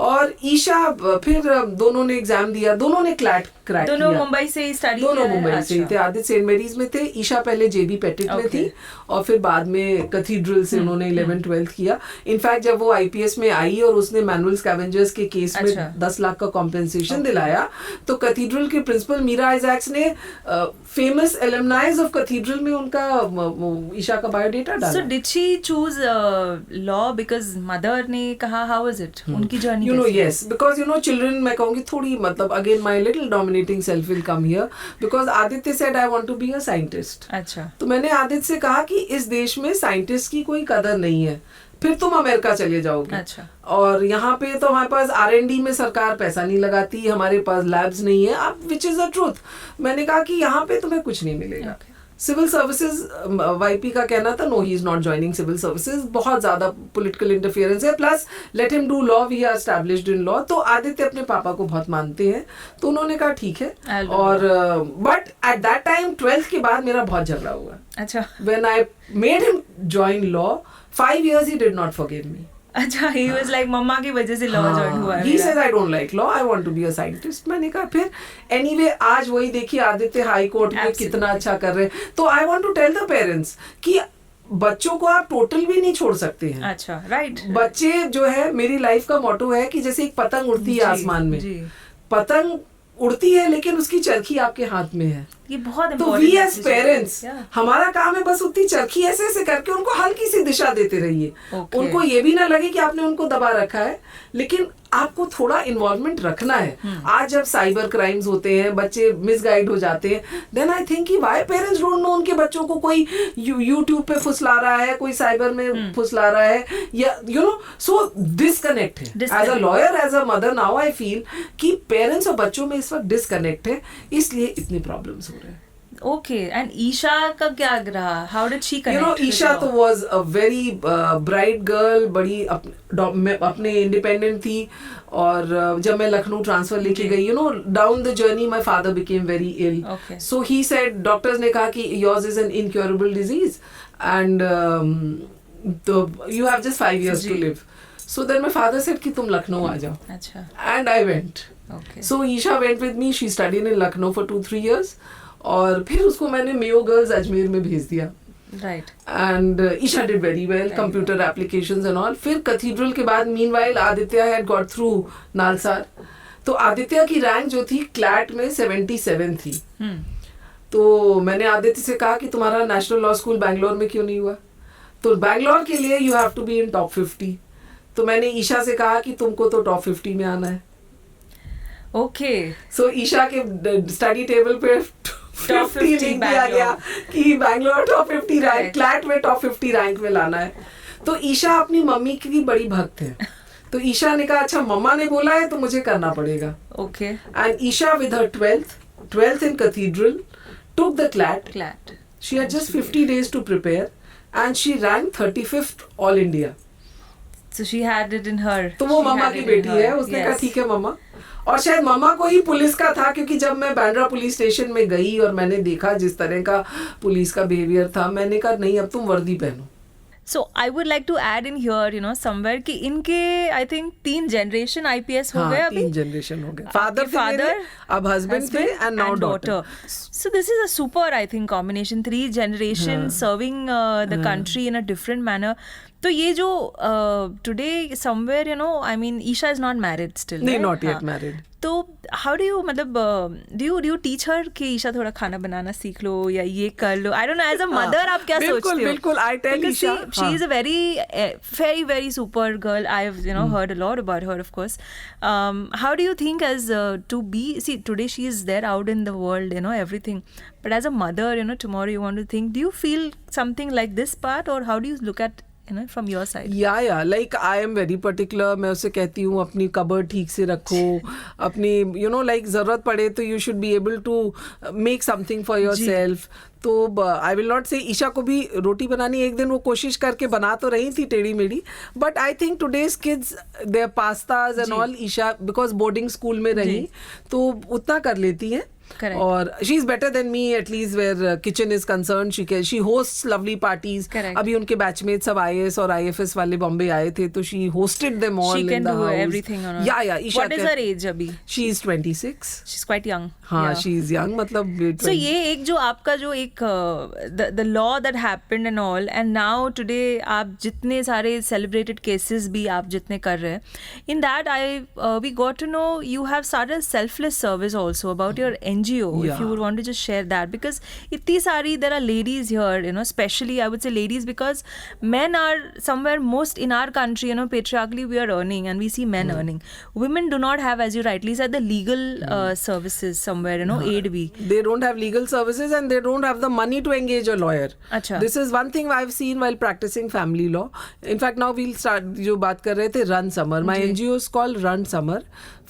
और ईशा फिर दोनों ने एग्जाम दिया, दोनों ने क्रैक किया। दोनों मुंबई से ही स्टडी दोनों मुंबई से ही थे। आदित्य सेंट मेरीज में थे, ईशा पहले JB पेटिट में थी और फिर बाद में कैथीड्रल से उन्होंने 11th-12th किया। इनफैक्ट जब वो IPS में आई और उसने मैनुअल स्कैवेंजर्स के केस में 10 लाख का कॉम्पेंसेशन दिलाया, तो कैथीड्रल के प्रिंसिपल मीरा आइजैक्स ने फेमस एलुमनाइज ऑफ कैथीड्रल में उनका ईशा का बायोडेटा डाला। So did she choose law because mother ने कहा? हाउ वाज इट उनकी journey? You know, yes, because you know, children, मैं कहूँगी थोड़ी मतलब again my little dominating self will come here because Aditya said I want to be a scientist. अच्छा, तो मैंने आदित्य से कहा कि इस देश में साइंटिस्ट की कोई कदर नहीं है, फिर तुम अमेरिका चले जाओगे। अच्छा, और यहाँ पे तो हमारे पास R&D में सरकार पैसा नहीं लगाती, हमारे पास लैब्स नहीं है, अब विच इज द ट्रूथ। मैंने कहा कि यहाँ पे तुम्हें कुछ नहीं मिलेगा। सिविल सर्विसेज YP का कहना था no he is not joining civil services, बहुत ज्यादा पॉलिटिकल इंटरफेरेंस है, plus let him do law, we are established in law. तो आदित्य अपने पापा को बहुत मानते हैं, तो उन्होंने कहा ठीक है। और but at that time 12th के बाद मेरा बहुत झगड़ा हुआ। अच्छा, when I made him join law 5 years he did not forgive me. अच्छा, he was like मम्मा की वजह से लॉ ज्वाइन हुआ है। He said I don't like law, I want to be a scientist. मैंने कहा फिर anyway आज वही देखिए आदित्य हाई कोर्ट में कितना अच्छा कर रहे हैं। तो I want to tell the parents कि बच्चों को आप टोटल भी नहीं छोड़ सकते हैं। अच्छा, राइट। बच्चे जो है, मेरी लाइफ का मोटो है कि जैसे एक पतंग उड़ती है आसमान में, पतंग उड़ती है लेकिन उसकी चरखी आपके हाथ में है। ये बहुत तो वी एज पेरेंट्स हमारा काम है बस उतनी चरखी ऐसे ऐसे करके उनको हल्की सी दिशा देते रहिए। उनको ये भी ना लगे कि आपने उनको दबा रखा है, लेकिन आपको थोड़ा इन्वॉल्वमेंट रखना है। आज जब साइबर क्राइम्स होते हैं, बच्चे मिसगाइड हो जाते हैं, देन आई थिंक कि व्हाई पेरेंट्स डोंट नो उनके बच्चों को कोई यूट्यूब पे फुसला रहा है, कोई साइबर में फुसला रहा है, या यू नो, सो डिस्कनेक्ट है। As a lawyer, as a mother, now I feel कि पेरेंट्स और बच्चों में इस वक्त डिस्कनेक्ट है, इसलिए इतनी प्रॉब्लम्स हो रहे हैं। Okay, and ईशा का क्या रहा? How did she connect? You know, Isha तो was a very bright girl, बड़ी अपने इंडिपेंडेंट थी। और जब मैं लखनऊ ट्रांसफर लेके गई, you know, down the journey my father became very ill. Okay. So he said, doctors ने कहा कि yours is an incurable disease and तो you have just 5 years to live. So then my father said कि तुम लखनऊ आ जाओ। अच्छा। And I went. Okay. So Isha went with me. She studied in Lucknow for 2-3 years. और फिर उसको मैंने Mayo girls Ajmer में भेज दिया। Right. And Isha did very well, computer applications and all. फिर कैथीड्रल के बाद meanwhile Aditya had got through NALSAR. तो आदित्य की रैंक जो थी क्लैट में 77 थी। तो मैंने आदित्य से कहा कि तुम्हारा नेशनल लॉ स्कूल बैंगलोर में क्यों नहीं हुआ? तो बैंगलोर के लिए you have to be in top 50. तो मैंने ईशा से कहा कि तुमको तो टॉप 50 में आना है. ओके. सो ईशा के स्टडी टेबल पे टॉप 50 लिख दिया गया कि बैंगलोर टॉप 50 रैंक, क्लैट में टॉप 50 रैंक में लाना है. तो ईशा अपनी मम्मी की बड़ी भक्त है. तो ईशा ने कहा अच्छा मम्मा ने बोला है तो मुझे करना पड़ेगा. Okay. And Isha with her 12th in cathedral took the CLAT. She had just 50 days to prepare and she ranked 35th all India. So she had it in her. तो वो मामा की बेटी है. उसने कहा ठीक है मम्मा. और शायद मामा को ही पुलिस का था, क्योंकि जब मैं बांद्रा पुलिस स्टेशन में गई और मैंने देखा जिस तरह का पुलिस का बिहेवियर था, मैंने कहा नहीं अब तुम वर्दी पहनो. So I would like to add in here, you know, somewhere कि इनके I think 3 generation IPS हो गए अभी. 3 जनरेशन हो गए. फादर थे मेरे, अब हस्बैंड थे and now daughter. So this is a super I think combination, 3 generation serving the country in a different manner. तो ये जो today somewhere you know I mean Isha is not married still. नहीं, right? not yet married. तो how do you मतलब do you teach her कि ईशा थोड़ा खाना बनाना सीख लो या ये कर लो? I don't know, as a mother आप क्या सोचते हो? बिल्कुल I tell Because Isha. she is a very super girl. I've you know heard a lot about her of course. How do you think as to be, see today she is there out in the world, you know, everything. But as a mother, you know, tomorrow you want to think, do you feel something like this part, or how do you look at, you know, from your side? Yeah, like I am very particular. मैं उसे कहती हूँ अपनी cupboard ठीक से रखो, अपनी you know like ज़रूरत पड़े तो you should be able to make something for yourself. तो आई विल नॉट से ईशा को भी रोटी बनानी एक दिन वो कोशिश करके बना तो रही थी टेढ़ी मेढ़ी, but I think today's kids their pastas and all, Isha because boarding school में रही तो उतना कर लेती है. Correct. और she is better than me at least where kitchen is concern. She hosts lovely parties. अभी उनके बैचमेट सब IAS और IFS वाले बॉम्बे आए थे तो she hosted them all in the house. everything on her. Yeah, Isha. What is her age अभी? She is 26. She's quite young. हाँ, she is young, मतलब. So ये एक जो आपका जो एक the law that happened and all, and now today आप जितने सारे celebrated cases भी आप जितने कर रहे हैं, in that we got to know you have started selfless service also about your NGO. Yeah. If you would want to just share that, because इतनी सारी there are ladies here, you know, especially I would say ladies, because men are somewhere most in our country, you know, patriarchally we are earning and we see men earning. Women do not have, as you rightly said, the legal services somewhere, you know, aid भी. They don't have legal services and they don't have the money to engage a lawyer. अच्छा. This is one thing I've seen while practicing family law. In fact, now we'll start. जो बात कर रहे थे Run Summer. My NGO is called Run Summer.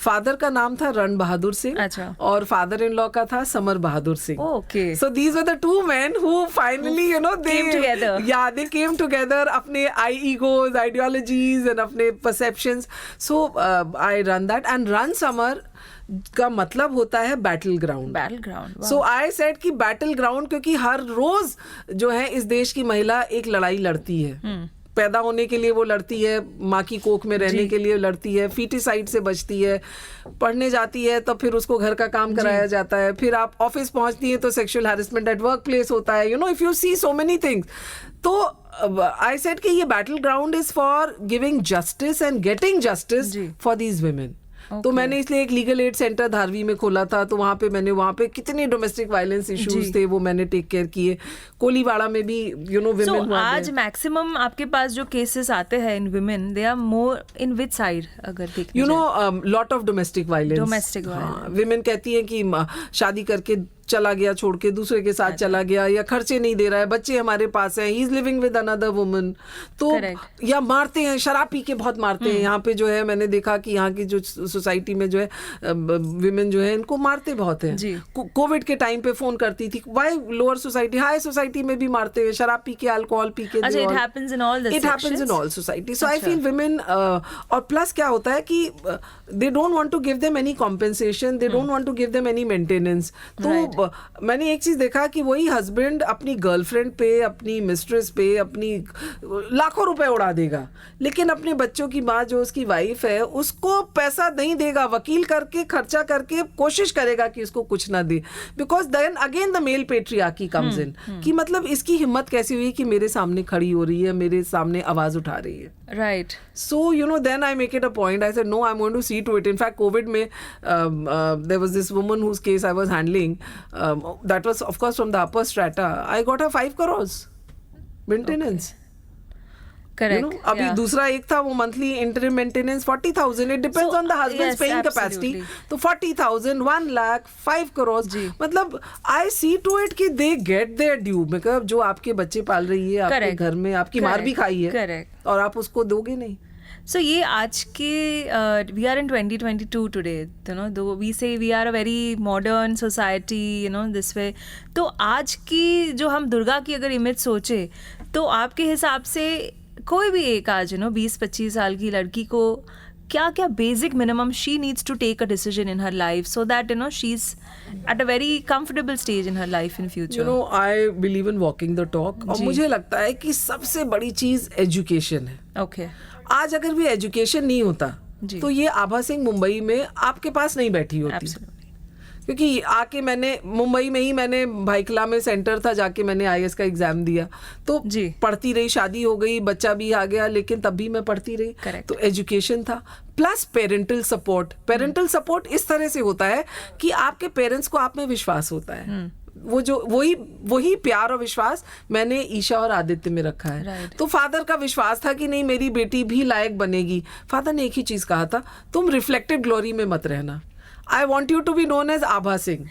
Father का नाम था रण बहादुर सिंह. अच्छा. और father in law का था summer Bahadur Singh. Oh, okay. So these were the 2 men who finally, you know, they came together. Yeah, they came together. अपने egos, ideologies and अपने perceptions. So I run that, and Run Summer का मतलब होता है battle ground. सो आई said कि battle ground, क्योंकि हर रोज जो है इस देश की महिला एक लड़ाई लड़ती है. पैदा होने के लिए वो लड़ती है, माँ की कोख में रहने के लिए लड़ती है, फीटिसाइड से बचती है, पढ़ने जाती है तो फिर उसको घर का काम कराया जाता है, फिर आप ऑफिस पहुंचती है तो sexual harassment at work place होता है. You know, if you see so many things. तो आई सेड कि ये battle ground is for giving justice and getting justice for these women. तो मैंने इसलिए एक लीगल एड सेंटर धारवी में खोला था. तो वहाँ पे कितने डोमेस्टिक वायलेंस इश्यूज थे वो मैंने टेक केयर किए. कोलीवाड़ा में भी यू नो विमेन. आज मैक्सिमम आपके पास जो केसेस आते हैं in women, they are more in which side अगर देखते you know lot of domestic violence. Women कहती हैं कि शादी करके चला गया, छोड़ के दूसरे के साथ चला गया, या खर्चे नहीं दे रहा है, बच्चे हमारे पास हैं, he is living with another woman. तो या मारते हैं, शराब पी के बहुत मारते हैं. यहाँ पे जो है मैंने देखा कि यहाँ की जो सोसाइटी में जो है विमेन जो है इनको मारते बहुत हैं. कोविड के टाइम पे फोन करती थी, why lower society, high society में भी मारते हैं, शराब पी के, अल्कोहल पी के. It happens in all society. So I feel women, और प्लस क्या होता है कि they don't want to give them any compensation, they don't want to give them any maintenance. तो मैंने एक चीज देखा कि वही हस्बैंड अपनी गर्लफ्रेंड पे, अपनी मिस्ट्रेस पे अपनी लाखों रुपए उड़ा देगा, लेकिन अपने बच्चों की माँ जो उसकी वाइफ है उसको पैसा नहीं देगा. वकील करके खर्चा करके कोशिश करेगा कि उसको कुछ ना दे, because then again the male patriarchy comes in. कि मतलब इसकी हिम्मत कैसी हुई कि मेरे सामने खड़ी हो रही है, मेरे सामने आवाज उठा रही है. Right. So you know then I make it a point, I said no, I am going to see to it. In fact covid में there was this woman whose case I was handling. That was of course from the upper strata. I got her 5 crores maintenance. Correct. अभी Yeah. दूसरा एक था वो monthly interim maintenance 40,000. It depends So, on the husband's yes, paying absolutely. Capacity. तो 40,000, 1 लाख, 5 करोड़, जी. मतलब आई सी to it कि they get there due. मतलब जो आपके बच्चे पाल रही है आपके Correct. घर में, आपकी मार भी खाई है. Correct. और आप उसको दोगे नहीं. So ये आज के we are in 2022 today, you know, though we say we are a very modern society, you know, this way. तो आज की जो हम दुर्गा की अगर इमेज सोचे तो आपके हिसाब से कोई भी एक आज 20-25 साल की लड़की को क्या क्या basic minimum she needs to take a decision in her life so that she is at a very comfortable stage in her life in future. I believe in walking the talk. और मुझे लगता है कि सबसे बड़ी चीज education है. Okay. आज अगर भी एजुकेशन नहीं होता तो ये आभा सिंह मुंबई में आपके पास नहीं बैठी होती. क्योंकि आके मैंने मुंबई में ही मैंने भाईकला में सेंटर था, जाके मैंने IAS का एग्जाम दिया. तो पढ़ती रही, शादी हो गई, बच्चा भी आ गया, लेकिन तब भी मैं पढ़ती रही. Correct. तो एजुकेशन था plus parental support. Parental support इस तरह से होता है कि आपके पेरेंट्स को आप में विश्वास होता है. वो जो वही प्यार और विश्वास मैंने ईशा और आदित्य में रखा है. Right. तो फादर का विश्वास था कि नहीं मेरी बेटी भी लायक बनेगी. फादर ने एक ही चीज कहा था, तुम रिफ्लेक्टेड ग्लोरी में मत रहना. I want you to be known as Abha Singh,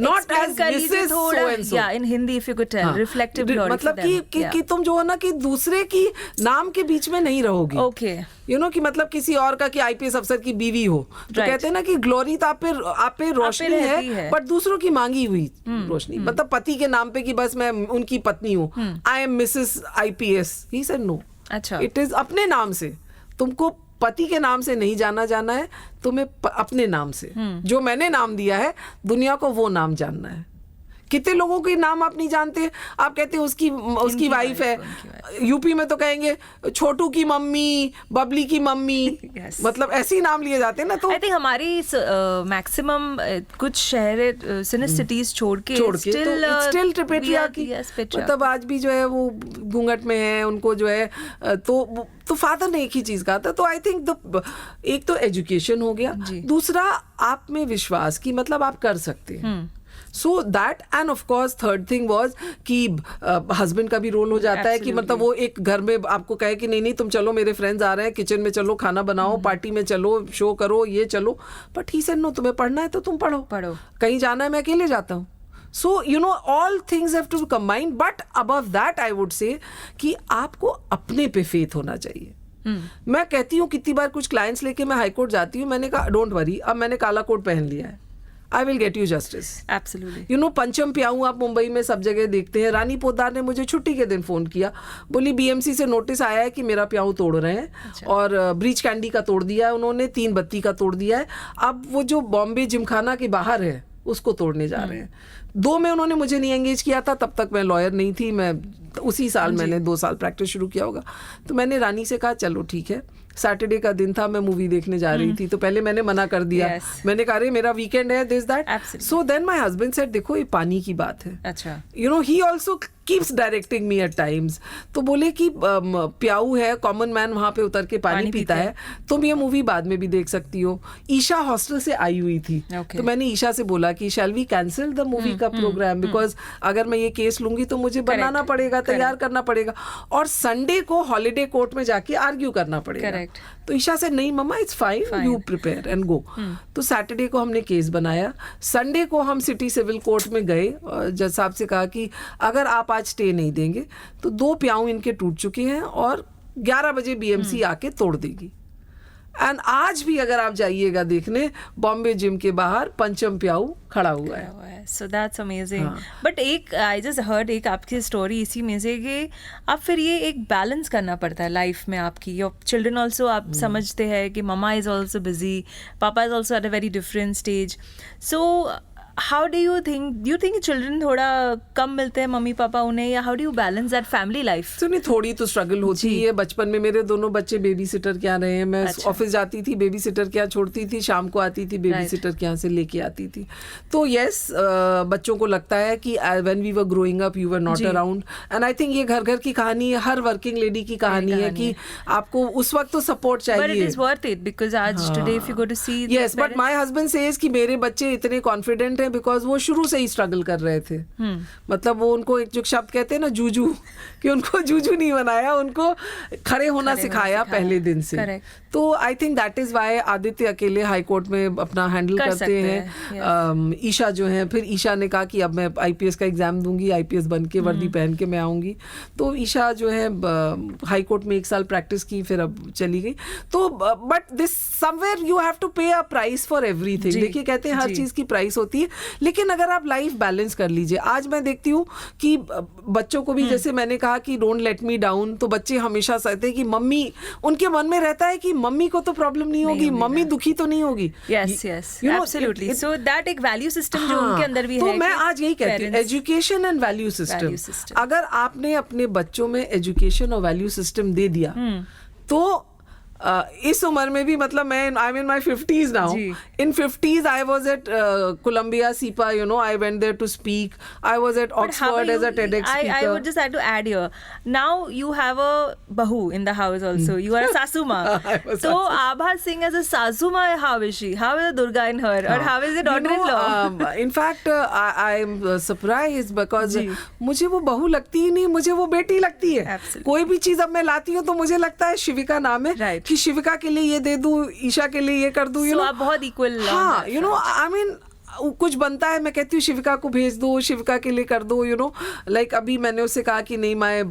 not as Mrs. So and so. Yeah, in Hindi if you could tell, reflective glory. मतलब कि तुम जो हो ना कि दूसरे की नाम के बीच में नहीं रहोगी. Okay. कि मतलब किसी और का कि IPS अफसर की बीवी हो तो कहते हैं ना कि ग्लोरी तो आप पे रोशनी है बट दूसरों की मांगी हुई रोशनी. मतलब पति के नाम पे कि बस मैं उनकी पत्नी हूँ, I am Mrs. IPS. He said no. अच्छा. It is अपने नाम से. तुमको पति के नाम से नहीं जाना है, तुम्हें अपने नाम से जो मैंने नाम दिया है दुनिया को वो नाम जानना है. कितने लोगों के नाम आप नहीं जानते. आप कहते हैं उसकी वाइफ है. यूपी में तो कहेंगे छोटू की मम्मी, बबली की मम्मी. yes. मतलब ऐसे ही नाम लिए जाते हैं ना. तो आई थिंक हमारी मैक्सिमम कुछ शहर सिटीज छोड़ के स्टिल ट्रिपेट्रिया की. मतलब आज भी जो है वो घूंघट में है, उनको जो है तो फादर ने एक ही चीज कहा था. तो आई थिंक एक तो एजुकेशन हो गया, दूसरा आप में विश्वास की मतलब आप कर सकते हैं. So that and of course third thing was कि हस्बैंड का भी रोल हो जाता है कि मतलब वो एक घर में आपको कहे कि नहीं तुम चलो, मेरे फ्रेंड्स आ रहे हैं, किचन में चलो, खाना बनाओ, पार्टी में चलो, शो करो, ये चलो. बट ही सेड नो, तुम्हें पढ़ना है तो तुम पढ़ो. कहीं जाना है मैं अकेले जाता हूँ. So all things have to be combined, but above that I would say कि आपको अपने पे फेथ होना चाहिए. मैं कहती हूँ कितनी बार कुछ क्लाइंट्स लेके मैं हाई कोर्ट जाती हूँ, मैंने कहा डोंट वरी, अब मैंने काला कोट पहन लिया है, I will get you justice. Absolutely. पंचम प्याऊ आप मुंबई में सब जगह देखते हैं. रानी पोद्दार ने मुझे छुट्टी के दिन फोन किया, बोली BMC से नोटिस आया है कि मेरा प्याऊ तोड़ रहे हैं. अच्छा. और ब्रीच कैंडी का तोड़ दिया है उन्होंने, 3 बत्ती का तोड़ दिया है. अब वो जो बॉम्बे जिमखाना के बाहर है उसको तोड़ने जा रहे हैं. 2 में उन्होंने मुझे नहीं एंगेज किया था, तब तक मैं लॉयर नहीं थी. मैं उसी साल मैंने 2 साल प्रैक्टिस शुरू किया होगा. तो मैंने रानी से कहा चलो ठीक है. सैटरडे का दिन था, मैं मूवी देखने जा रही थी, तो पहले मैंने मना कर दिया. मैंने कहा अरे मेरा वीकेंड है, this that. So then my husband said देखो ये पानी की बात है. अच्छा. He also keeps directing me at times. तो बोले कि प्याऊ है, कॉमन मैन वहां पे उतर के पानी पीता है, तुम ये मूवी बाद में भी देख सकती हो. ईशा हॉस्टल से आई हुई थी. तो मैंने ईशा से बोला कि shall we cancel the movie का प्रोग्राम, बिकॉज अगर मैं ये केस लूंगी तो मुझे बनाना पड़ेगा, तैयार करना पड़ेगा, और संडे को हॉलीडे कोर्ट में जाके आर्ग्यू करना पड़ेगा. तो ईशा से नहीं mama it's fine, you prepare and go. तो सैटरडे को हमने केस बनाया. संडे को हम सिटी सिविल कोर्ट में गए और जज साहब से कहा कि अगर आप आज स्टे नहीं देंगे तो 2 प्याऊ इनके टूट चुके हैं और 11 बजे BMC आके तोड़ देगी. एंड आज भी अगर आप जाइएगा देखने, बॉम्बे जिम के बाहर पंचम प्याऊ खड़ा हुआ है. So that's amazing. बट एक आई जस्ट हर्ड एक आपकी स्टोरी इसी में से कि अब फिर ये एक बैलेंस करना पड़ता है लाइफ में आपकी. योर चिल्ड्रन ऑल्सो आप समझते हैं कि ममा इज ऑल्सो बिजी, पापा is also eight a very different stage. So how do you think children थोड़ा कम मिलते हैं मम्मी पापा उन्हें, या how do you balance that family life? सुनिए थोड़ी तो स्ट्रगल होती है. बचपन में मेरे दोनों बच्चे बेबी सिटर के यहाँ रहे हैं. मैं ऑफिस जाती थी, बेबी सिटर के यहाँ छोड़ती थी, शाम को आती थी, बेबी सिटर के यहाँ से लेके आती थी. तो यस, बच्चों को लगता है कि when we were growing up you were not around. And I think ये घर घर की कहानी है, हर वर्किंग लेडी की कहानी है कि आपको उस वक्त तो सपोर्ट चाहिए. But it is worth it because आज today if you go to see. Yes, but my husband says कि मेरे बच्चे इतने कॉन्फिडेंट डिफरेंट है बिकॉज वो शुरू से ही स्ट्रगल कर रहे थे. मतलब वो उनको एक जो शब्द कहते हैं ना जूजू, कि उनको जूजू नहीं बनाया, उनको खड़े होना सिखाया पहले दिन से. तो I think that is why Aditya अकेले हाई कोर्ट में अपना हैंडल करते हैं. ईशा जो है, फिर ईशा ने कहा कि अब मैं आईपीएस का एग्जाम दूंगी, आईपीएस बन के वर्दी पहन के मैं आऊंगी. तो ईशा जो है हाई कोर्ट में 1 साल प्रैक्टिस की, फिर अब चली गई. तो but this somewhere you have to pay a price for everything. देखिए कहते हैं हर चीज की प्राइस होती है, लेकिन अगर आप लाइफ बैलेंस कर लीजिए. आज मैं देखती हूँ कि बच्चों को भी जैसे मैंने कहा कि डोंट लेट मी डाउन, तो बच्चे हमेशा कहते हैं कि मम्मी, उनके मन में रहता है कि मम्मी को तो प्रॉब्लम नहीं होगी, मम्मी दुखी तो नहीं होगी. Yes yes absolutely. So that एक वैल्यू सिस्टम जो उनके अंदर भी है. तो मैं आज यही कहती हूँ, एजुकेशन एंड वैल्यू सिस्टम. अगर आपने अपने बच्चों में एजुकेशन और वैल्यू सिस्टम दे दिया तो इस उम्र में भी, मतलब मैं I am in my 50s now. In 50s I was at Columbia SIPA, you know, I went there to speak. I was at Oxford as a TEDx speaker. I would just have to add here, now you have a bahu in the house also. You are a sasuma. So Abha Singh as a sasuma, how is she? How is the Durga in her? Or how is the daughter-in-law? In fact I am surprised because मुझे वो बहू लगती ही नहीं, मुझे वो बेटी लगती है. कोई भी चीज अब मैं लाती हूँ तो मुझे लगता है शिविका नाम है, कि शिविका के लिए ये दे दूं, ईशा के लिए ये कर दूं. यू नो, आप बहुत इक्वल. हाँ, यू नो, आई मीन कुछ बनता है, मैं कहती हूँ शिविका को भेज दो, शिविका के लिए कर दो. यू नो, लाइक अभी मैंने उससे कहा कि नहीं, my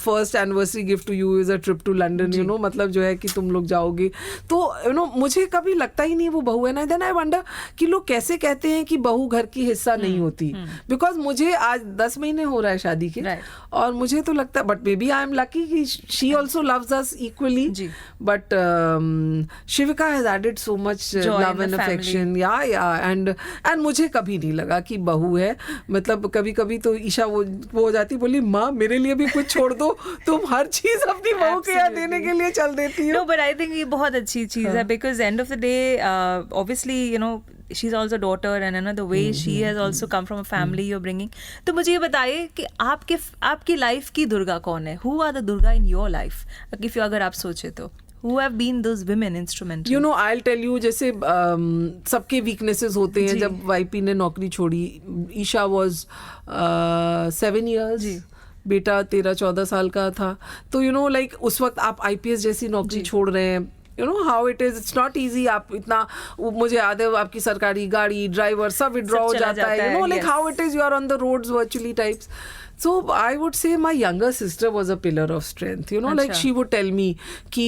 first anniversary gift to you is a trip to London. You know, मतलब जो है कि तुम लोग जाओगे. तो यू नो, मुझे कभी लगता ही नहीं वो बहू है ना. देन आई वंडर कि लोग कैसे कहते हैं कि बहू घर की हिस्सा नहीं होती. बिकॉज मुझे आज 10 महीने हो रहा है शादी के, और मुझे तो लगता है, but maybe I am lucky कि she also loves us equally. But Shivika has added so much love and affection. Yeah and मुझे कभी नहीं लगा कि बहू है. मतलब कभी कभी तो ईशा वो हो जाती, बोली माँ मेरे लिए भी कुछ छोड़ दो, तुम हर चीज अपनी बहू के यहाँ देने के लिए चल देती हो. नो, बट आई थिंक ये बहुत अच्छी चीज है, because end of the day obviously you know she's also daughter and you know the way she has also come from a family you're bringing. तो मुझे ये बताइए कि आपकी लाइफ की दुर्गा कौन है? Who are the Durga in your life? if you अगर आप सोचे तो who have been those women instrumental? You know, I'll tell you, जैसे सबके weaknesses होते हैं. जब वाईपी ने नौकरी छोड़ी, ईशा was 7 years, बेटा 13-14 साल का था. तो यू नो, लाइक उस वक्त आप आईपीएस जैसी नौकरी छोड़ रहे हैं. You know how it is, it's not easy. आप इतना, मुझे याद है आपकी सरकारी गाड़ी, ड्राइवर सब विड्रॉ हो जाता है. You know, like how it is, you are on the roads virtually types. So I would say my younger sister was a pillar of strength. You know, like she would tell me कि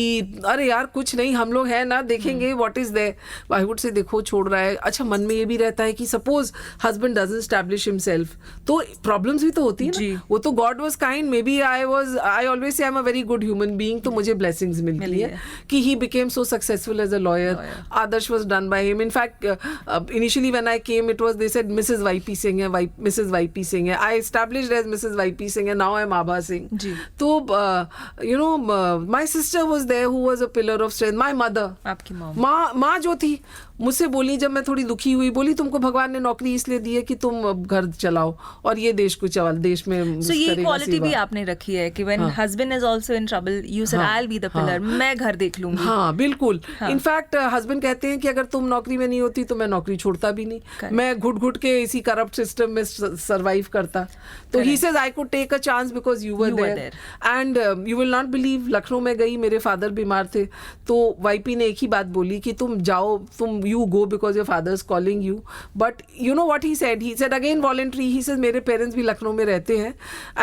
अरे यार कुछ नहीं, हम लोग हैं ना, देखेंगे what is there. I would say देखो छोड़ रहा है. अच्छा, मन में ये भी रहता है कि suppose husband doesn't establish himself, तो problems भी तो होती है ना. वो तो God was kind. Maybe I always say I'm a very good human being. तो मुझे blessings मिलती है कि he became so successful as a lawyer. Adarsh was done by him. In fact, initially when I came, it was, they said Mrs. YP Singh है, Mrs. YP Singh है. I established as Mrs. YP Singh and now I'm Abha Singh. तो you know, my sister was there who was a pillar of strength. My mother, आपकी माँ जो थी, मुझसे बोली जब मैं थोड़ी दुखी हुई, बोली तुमको भगवान ने नौकरी इसलिए दी है कि तुम घर चलाओ और ये देश को चलाओ, देश में. So ये क्वालिटी भी आपने रखी है कि when husband is also in trouble, you said I'll be the pillar. मैं घर देख लूंगी. हाँ, बिल्कुल. इनफैक्ट हस्बैंड कहते हैं कि अगर तुम नौकरी में नहीं होती तो मैं नौकरी छोड़ता भी नहीं. मैं घुट के इसी करप्ट सिस्टम में सरवाइव करता. तो he says I could take a chance because you were there. And you will not believe, Lucknow में गई, मेरे फादर बीमार थे, तो वाईपी ने एक ही बात बोली कि तुम जाओ, तुम you go because your father is calling you. But you know what he said? He said again voluntary. He says मेरे parents भी लखनऊ में रहते हैं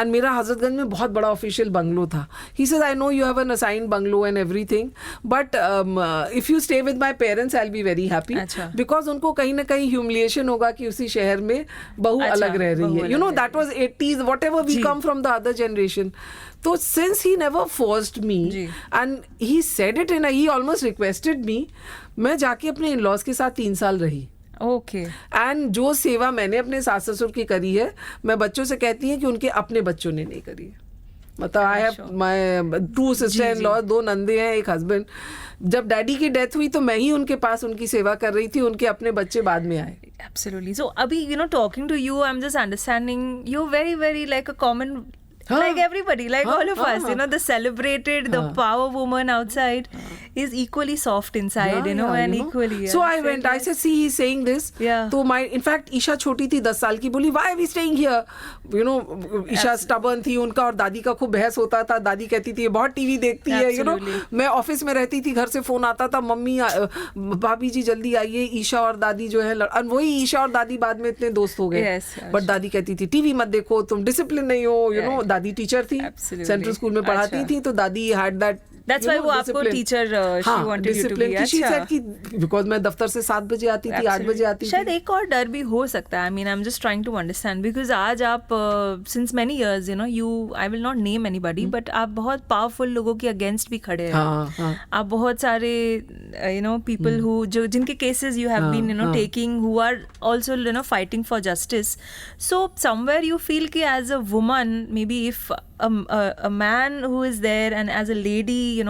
and मेरा हजरतगंज में बहुत बड़ा official बंगलो था. He says I know you have an assigned bungalow and everything, but if you stay with my parents I'll be very happy. Because उनको कहीं ना कहीं humiliation होगा कि उसी शहर में बहू अलग रह रही है. You know, that was 80s, whatever we come from the other generation. So since he never forced me and he said it and he almost requested me, मैं जाके अपने इन-लॉज के साथ 3 साल रही. ओके. एंड जो सेवा मैंने अपने सास ससुर की करी है, मैं बच्चों से कहती हैं कि उनके अपने बच्चों ने नहीं करी है. मतलब I have my 2 sister in law, 2 नंदे हैं, एक हस्बैंड. जब डैडी की डेथ हुई तो मैं ही उनके पास उनकी सेवा कर रही थी, उनके अपने बच्चे बाद में आए. Absolutely. So अभी you know talking to you, I'm just understanding you're very very like a common, like everybody, like all of us, you know, the celebrated, the power woman outside. is equally soft inside, and equally. So I went. I said, see, he's saying this. Yeah. So in fact, Isha छोटी थी 10 साल की, बोली, why are we staying here? Isha stubborn थी, उनका और दादी का खूब बहस होता था. दादी कहती थी, ये बहुत टीवी देखती है. मैं ऑफिस में रहती थी, घर से फोन आता था, मम्मी भाभी जी जल्दी आइए, ईशा और दादी जो है. और वही ईशा और दादी बाद में इतने दोस्त हो गए. बट दादी कहती थी, टीवी मत देखो, तुम डिसिप्लिन नहीं हो. दादी टीचर थी, सेंट्रल स्कूल में पढ़ाती थी, तो दादी हैड दैट. That's why वो आपको teacher she wanted you to be. She said कि because मैं दफ्तर से 7 बजे आती थी, 8 बजे आती थी. शायद एक और डर भी हो सकता है. I mean, I'm just trying to understand because आज आप since many years, I will not name anybody, but आप बहुत powerful लोगों के against भी खड़े हैं. आप बहुत सारे people who जिनके cases you have been taking, who are also fighting for justice. So somewhere you feel कि as a woman, maybe if a man who is there and as a lady,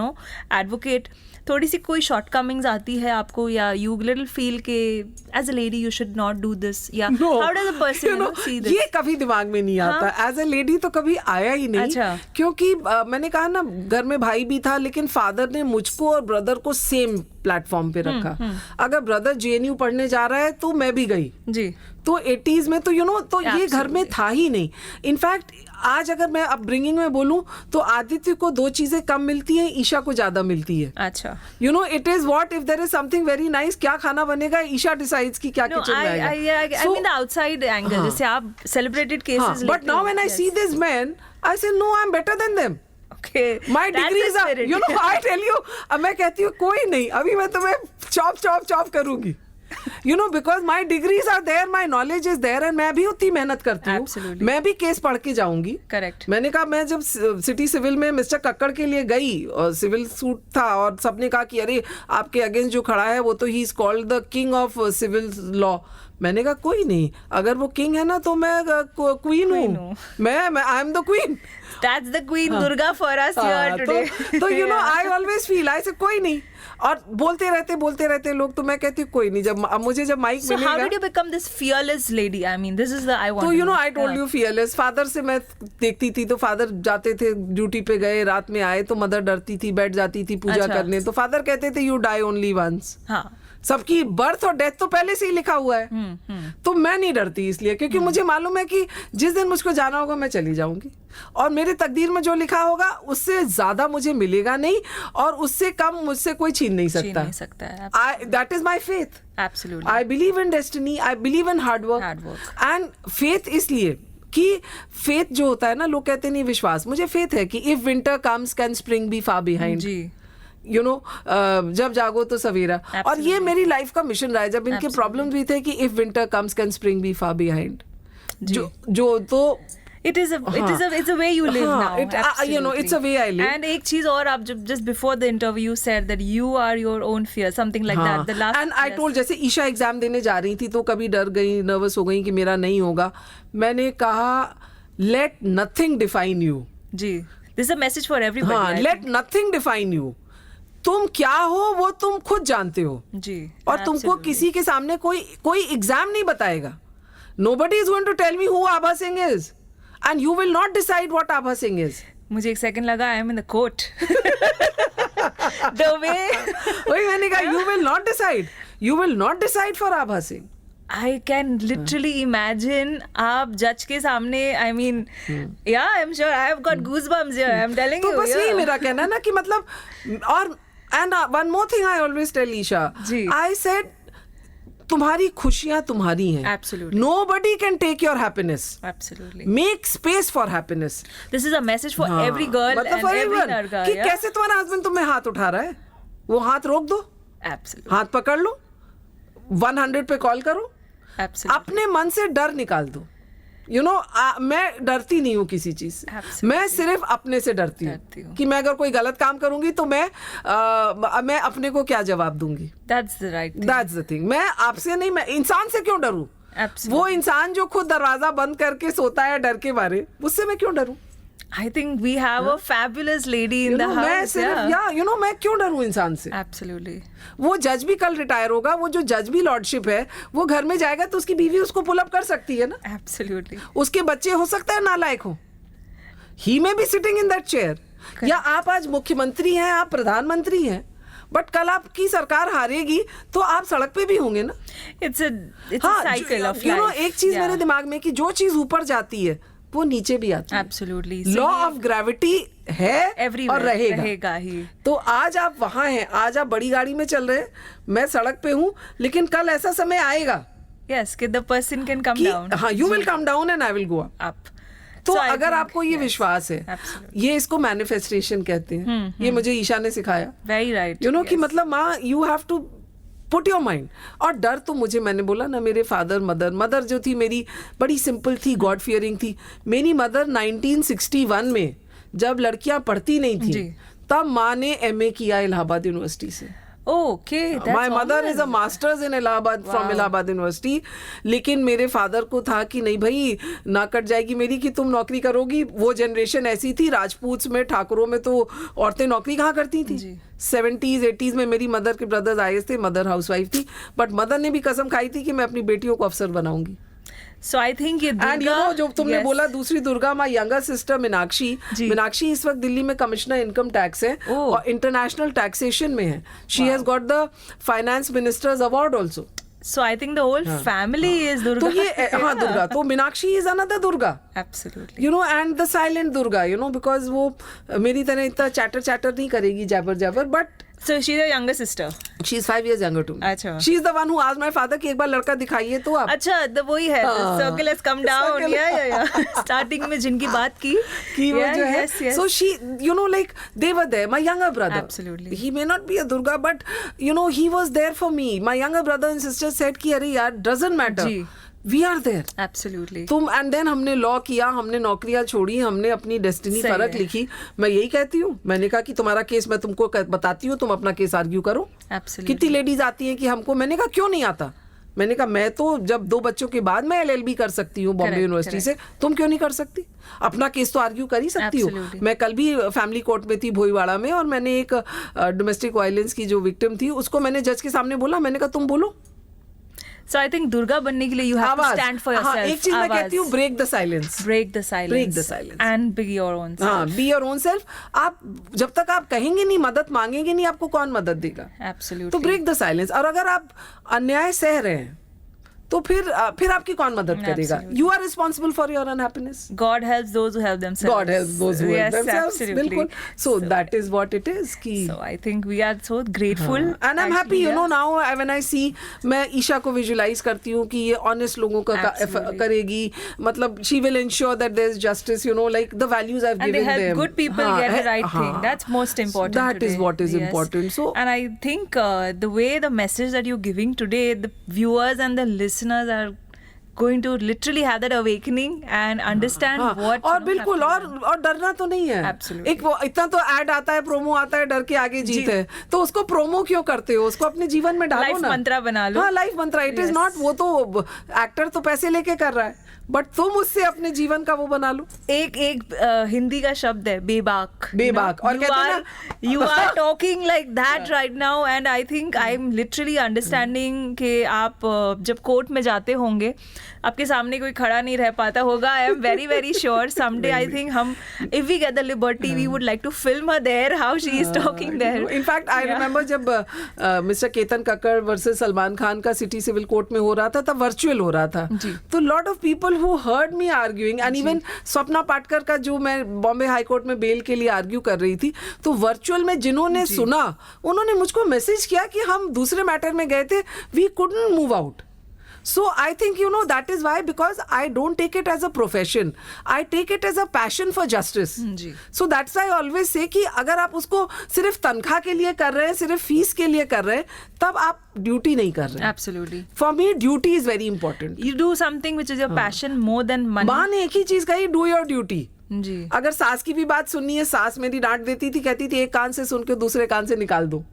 advocate, थोड़ी सी कोई shortcomings आती है आपको, या you little feel कि as a lady you should not do this, या how does a person see this? ये कभी दिमाग में नहीं आता. as a lady तो कभी आया ही नहीं. अच्छा. क्योंकि मैंने कहा ना, घर में भाई भी था, लेकिन फादर ने मुझको और ब्रदर को सेम प्लेटफॉर्म पे रखा. अगर ब्रदर JNU पढ़ने जा रहा है तो मैं भी गई जी. तो 80s में तो तो ये घर में था ही नहीं. इनफैक्ट आज अगर मैं अपब्रिंगिंग में बोलूं तो आदित्य को 2 चीजें कम मिलती हैं, ईशा को ज्यादा मिलती है. अच्छा. It is what if there is something very nice, क्या खाना बनेगा, ईशा डिसाइड्स कि क्या किचन में आएगा. I mean the outside angle, जैसे आप celebrated cases. But now when I see these men, I say no, I'm better than them. Okay. My degrees are, I tell you, अब मैं कहती हूँ कोई नहीं, अभी मैं तुम्हें चॉप करूंगी. because my degrees are there, my knowledge is there, and मैं भी उतनी मेहनत करती हूँ. मैं भी केस पढ़ के जाऊंगी. करेक्ट. मैंने कहा, मैं जब सिटी सिविल में मिस्टर कक्कड़ के लिए गई और सिविल सूट था और सबने कहा कि अरे आपके अगेंस्ट जो खड़ा है वो तो he is called the king of civil law. मैंने कहा कोई नहीं, अगर वो किंग है ना तो मैं क्वीन हूँ. मैं I am the queen. That's the Queen Durga for us here today. तो I always feel, I say कोई नहीं. और बोलते रहते लोग, तो मैं कहती हूँ कोई नहीं. अब मुझे जब माइक मिलेगा. So how did you become this fearless lady? I mean, this is the I want. तो I told you fearless. Father से मैं देखती थी, तो फादर जाते थे ड्यूटी पे गए, रात में आए तो मदर डरती थी, बैठ जाती थी पूजा करने. तो फादर कहते थे, you die only once. हाँ. सबकी बर्थ और डेथ तो पहले से ही लिखा हुआ है. तो मैं नहीं डरती इसलिए, क्योंकि मुझे मालूम है कि जिस दिन मुझको जाना होगा मैं चली जाऊंगी, और मेरे तकदीर में जो लिखा होगा उससे ज्यादा मुझे मिलेगा नहीं, और उससे कम मुझसे कोई छीन नहीं सकता. That is my faith. I believe in destiny, I believe in hard work. And faith इसलिए कि फेथ जो होता है ना, लोग कहते नहीं विश्वास, मुझे फेथ है कि if winter comes can spring be far behind. जब जागो तो सवेरा. और ये मेरी लाइफ का मिशन रहा है. जब इनके प्रॉब्लम भी थे कि if winter comes can spring be far behind, जो तो It's a way you live now. It's a way I live. And एक चीज और, आप just before the interview said that you are your own fear, something like that. The last. And I told, जैसे Isha exam देने जा रही थी तो कभी डर गई, नर्वस हो गई कि मेरा नहीं होगा. मैंने कहा, let nothing define you. Ji. This is a message for everybody. Let nothing define you. तुम क्या हो वो तुम खुद जानते हो जी. और तुमको किसी के सामने कोई एग्जाम नहीं बताएगा. Nobody is going to tell me who Abha Singh is, and you will not decide what Abha Singh is. मुझे एक सेकंड लगा, I am in the court. The way. वही मैंने कहा, you will not decide. You will not decide for Abha Singh. I can literally imagine आप जज के सामने, I mean, yeah, I'm sure I have got goosebumps here. I'm telling you. तो बस यही मेरा कहना ना कि मतलब, और and one more thing I always tell Isha. I said, तुम्हारी खुशियां तुम्हारी हैं. Absolutely. Nobody can take your happiness. Absolutely. Make space for happiness. This is a message for every girl and every लड़का. कि कैसे तुम्हारा हस्बैंड तुम्हें हाथ उठा रहा है, वो हाथ रोक दो. Absolutely. हाथ पकड़ लो, 100 पे कॉल करो. Absolutely. अपने मन से डर निकाल दो. मैं डरती नहीं हूँ किसी चीज से. मैं सिर्फ अपने से डरती हूँ कि मैं अगर कोई गलत काम करूंगी तो मैं अपने को क्या जवाब दूंगी. That's the right thing. That's the thing. मैं आपसे नहीं, मैं इंसान से क्यों डरूं? वो इंसान जो खुद दरवाजा बंद करके सोता है डर के मारे, उससे मैं क्यों डरूं? I think we have a fabulous lady in the house. मैं क्यों डरूं इंसान से? Absolutely. वो जज भी कल रिटायर होगा, वो जो जज भी लॉर्डशिप है, वो घर में जाएगा तो उसकी बीवी उसको पुल अप कर सकती है ना. Absolutely. उसके बच्चे हो सकता है नालायक हो. He may be sitting in that chair. या आप आज मुख्यमंत्री हैं, आप प्रधानमंत्री हैं, बट कल आपकी सरकार हारेगी तो आप सड़क पे भी होंगे ना. It's a cycle of you know, life. एक चीज मेरे दिमाग में कि जो चीज ऊपर जाती है वो नीचे भी आती है. Absolutely. लॉ ऑफ ग्रेविटी है Everywhere और रहेगा ही. तो आज आप वहां हैं, आज आप बड़ी गाड़ी में चल रहे हैं, मैं सड़क पे हूँ, लेकिन कल ऐसा समय आएगा Yes, कि the person can come down. हाँ, you will come down and I will go up. Up. तो So I अगर think, आपको ये विश्वास है, absolutely. ये इसको मैनिफेस्टेशन कहते हैं. ये मुझे ईशा ने सिखाया. Very right. You know कि yes. मतलब माँ, you have to put your mind. और डर तो मुझे, मैंने बोला ना, मेरे फादर मदर जो थी मेरी बड़ी सिंपल थी, गॉड फियरिंग थी. मेरी मदर 1961 में जब लड़कियां पढ़ती नहीं थी तब माँ ने MA किया इलाहाबाद यूनिवर्सिटी से. Okay, that's My mother always- is a master's in Allahabad from Wow. Allahabad University. लेकिन मेरे फादर को था कि नहीं भाई, ना कट जाएगी मेरी कि तुम नौकरी करोगी. वो जनरेशन ऐसी थी, राजपूत में, ठाकुरों में तो औरतें नौकरी कहाँ करती थी. 70s 80s में मेरी मदर के ब्रदर्स आए थे, मदर हाउसवाइफ थी, बट मदर ने भी कसम खाई थी कि मैं अपनी बेटियों को अफसर बनाऊंगी. So I think ये एंड यू नो, जो तुमने yes. बोला दूसरी Durga, my younger sister Meenakshi इस वक्त दिल्ली में कमिश्नर इनकम टैक्स है और इंटरनेशनल टैक्सेशन में है. She has got the finance ministers award also. So I think the whole family is Durga. तो ये हाँ दुर्गा, तो Meenakshi is another Durga. Absolutely. You know, and the silent Durga, you know, because वो मेरी तरह इतना चैटर नहीं करेगी, Jabber, but So she's your younger sister. She is 5 years younger to me. अच्छा. She is the one who asked my father कि एक बार लड़का दिखाइए तो आप. अच्छा, the वही है, the circle has come down. Circle. Yeah. Starting में जिनकी बात की कि वो जो है, yes. so she, you know, like they were there. My younger brother, Absolutely. he may not be a Durga, but you know, he was there for me. My younger brother and sister said कि अरे यार, doesn't matter, जी. we are there. Absolutely. तुम, and then हमने law किया, हमने नौकरियां छोड़ी, हमने अपनी डेस्टिनी सही फर्क है. लिखी. मैं यही कहती हूँ, मैंने कहा कि तुम्हारा केस मैं तुमको बताती हूँ, तुम अपना केस आर्ग्यू करो. Absolutely. कितनी लेडीज आती हैं कि हमको, मैंने कहा क्यों नहीं आता. मैंने कहा मैं तो जब 2 बच्चों के बाद मैं LLB कर सकती हूँ बॉम्बे यूनिवर्सिटी से, तुम क्यों नहीं कर सकती. अपना केस तो आर्ग्यू कर ही सकती हो. Absolutely. मैं कल भी फैमिली कोर्ट में थी भोईवाड़ा में, और मैंने एक डोमेस्टिक वायलेंस की जो विक्टिम थी उसको मैंने जज के सामने बोला, मैंने कहा तुम बोलो. So I think दुर्गा बनने के लिए you have to stand for yourself. हाँ, एक चीज मैं कहती हूँ, break the silence. Break the silence. Break the silence. And be your own self. हाँ, बी योर ओन सेल्फ. आप जब तक आप कहेंगे नहीं, मदद मांगेंगे नहीं, आपको कौन मदद देगा. Absolutely. तो ब्रेक द साइलेंस. और अगर आप अन्याय सह रहे हैं तो फिर आपकी कौन मदद करेगा. You are responsible for your unhappiness. God helps those who help themselves. God helps those who help Yes, themselves. absolutely. बिल्कुल. So that is what it is. कि So I think we are so grateful. and I'm happy, you know, now when I see, मैं ईशा को visualise करती हूँ कि ये honest लोगों का Absolutely. करेगी. मतलब she will ensure that there is justice, you know, like the values I've And they given help them. good people हाँ, get the right thing. हाँ. That's most important. That is today. what is Yes. important. So and I think the way the message that you're giving today, the viewers and the listeners are going to literally have that awakening and understand हाँ, what. और बिल्कुल, और डरना तो नहीं है. Absolutely. एक वो इतना तो ऐड आता है, प्रोमो आता है, डर के आगे जीत है. तो उसको प्रोमो क्यों करते हो, उसको अपने जीवन में डालो लाइफ ना. मंत्रा बना लो. हाँ, life Mantra. It is not, वो तो एक्टर तो पैसे लेके कर रहा है, बट तुम उससे अपने जीवन का वो बना लो. एक हिंदी का शब्द है बेबाक. और कहते हैं ना, you are talking like that right now and I think I'm literally understanding कि आप जब कोर्ट में जाते होंगे, आपके सामने कोई खड़ा नहीं रह पाता होगा. I am very very sure someday I think हम, if we get the liberty, we would like to film her there, how she is talking there. In fact, I remember जब मिस्टर केतन कक्कड़ वर्सेस सलमान खान का city civil court में हो रहा था, तब virtual हो रहा था. तो lot of people who heard me arguing, and even Swapna Patkar का जो मैं बॉम्बे हाई कोर्ट में बेल के लिए आर्ग्यू कर रही थी, तो वर्चुअल में जिन्होंने सुना, उन्होंने मुझको मैसेज किया कि हम दूसरे मैटर में गए थे, we couldn't move out. So I think, you know, that is why, because I don't take it as a profession, I take it as a passion for justice. So that's why I always say कि अगर आप उसको सिर्फ तनख्वाह के लिए कर रहे हैं, सिर्फ फीस के लिए कर रहे हैं, तब आप ड्यूटी नहीं कर रहे हैं. Absolutely. For me, duty is very important. You do something which is your passion more than money. माँ ने एक ही चीज कही, do your duty. जी. अगर सास की भी बात सुननी है, सास मेरी डांट देती थी, कहती थी एक कान से सुन के दूसरे कान से निकाल दो,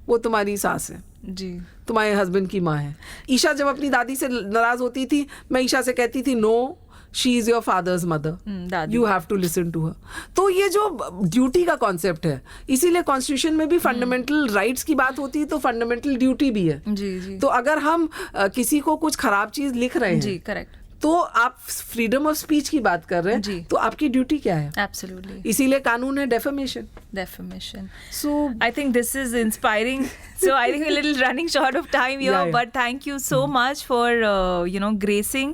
वो तुम्हारी सास है जी, तुम्हारे हस्बैंड की माँ है. ईशा जब अपनी दादी से नाराज होती थी, मैं ईशा से कहती थी, no, she is your father's mother, you have to listen to her. तो ये जो ड्यूटी का कॉन्सेप्ट है, इसीलिए कॉन्स्टिट्यूशन में भी फंडामेंटल राइट्स की बात होती है, तो फंडामेंटल ड्यूटी भी है. जी. तो अगर हम किसी को कुछ खराब चीज लिख रहे हैं, जी, करेक्ट, तो आप फ्रीडम ऑफ स्पीच की बात कर रहे हैं, तो आपकी ड्यूटी क्या है? Absolutely. इसीलिए कानून है defamation. So I think this is inspiring. So I think we're a little running short of time here, Yeah. but thank you so much for gracing.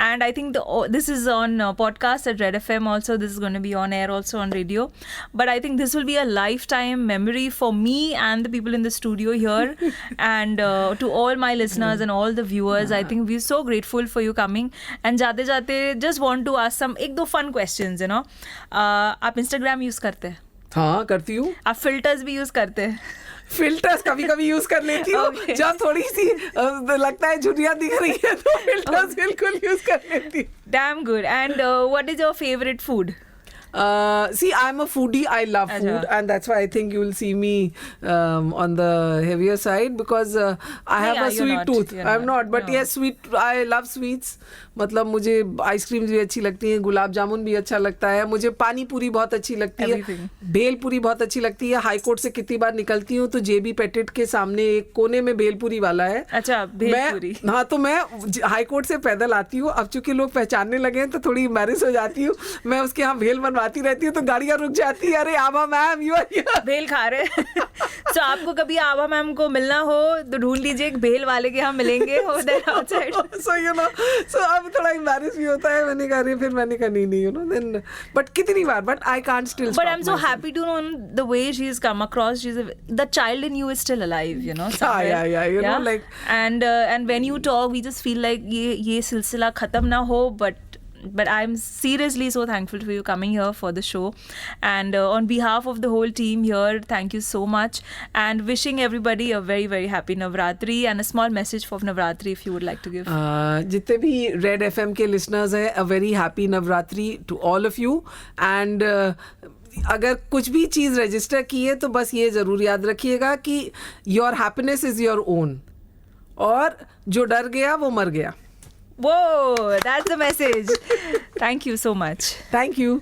And I think this is on podcast at Red FM also. This is going to be on air also on radio. But I think this will be a lifetime memory for me and the people in the studio here, and to all my listeners and all the viewers. I think we're so grateful for you coming. And जाते जाते just want to ask some एक दो fun questions. आप Instagram use करते हैं? हाँ, करती हूँ. आप फिल्टर्स भी यूज करते हैं? फिल्टर्स कभी कभी यूज कर लेती हूँ. Okay. जब थोड़ी सी लगता है झुर्रियाँ दिख रही है तो फिल्टर्स बिल्कुल यूज कर लेती हूँ. Damn good. And what is your favorite food? See, I'm a foodie. I love food, and that's why I think you will see me on the heavier side, because I have a sweet tooth. I'm not, but yes, sweet. I love sweets. मतलब मुझे ice cream भी अच्छी लगती है, गुलाब जामुन भी अच्छा लगता है, मुझे पानी पूरी बहुत अच्छी लगती है, भेल पूरी बहुत अच्छी लगती है. हाई कोर्ट से कितनी बार निकलती हूँ तो जेबी पेटेट के सामने एक कोने में भेल पूरी वाला है. अच्छा, भेलपुरी. हाँ, तो मैं हाई कोर्ट से पैदल आती हूँ. अब चूंकि लोग पहचानने लगे हैं तो थोड़ी एम्बैरेस हो जाती हूँ. मैं उसके यहाँ भेल बनवाती रहती हूँ तो गाड़ियाँ रुक जाती है. अरे आभा मैम, यू आर हियर. भेल खा रहे. So आपको कभी आभा मैम को मिलना हो तो ढूंढ लीजिए, एक भेल वाले के यहाँ मिलेंगे. So अब थोड़ा एम्बैरेस भी होता है. मैंने कहा फिर मैंने कहा नहीं, then but कितनी बार, but I can't still stop But I'm so myself. happy to know the way she's come across. The child in you is still alive, somewhere. Yeah, you know, like. And when you talk, we just feel like ये सिलसिला खत्म ना हो, but I'm seriously so thankful for you coming here for the show, and on behalf of the whole team here, thank you so much, and wishing everybody a very very happy Navratri, and a small message for Navratri if you would like to give. जितने भी Red FM के listeners हैं, a very happy Navratri to all of you, and अगर कुछ भी चीज़ register की है तो बस ये ज़रूर याद रखिएगा कि your happiness is your own, और जो डर गया वो मर गया. Whoa, that's the message. Thank you so much. Thank you.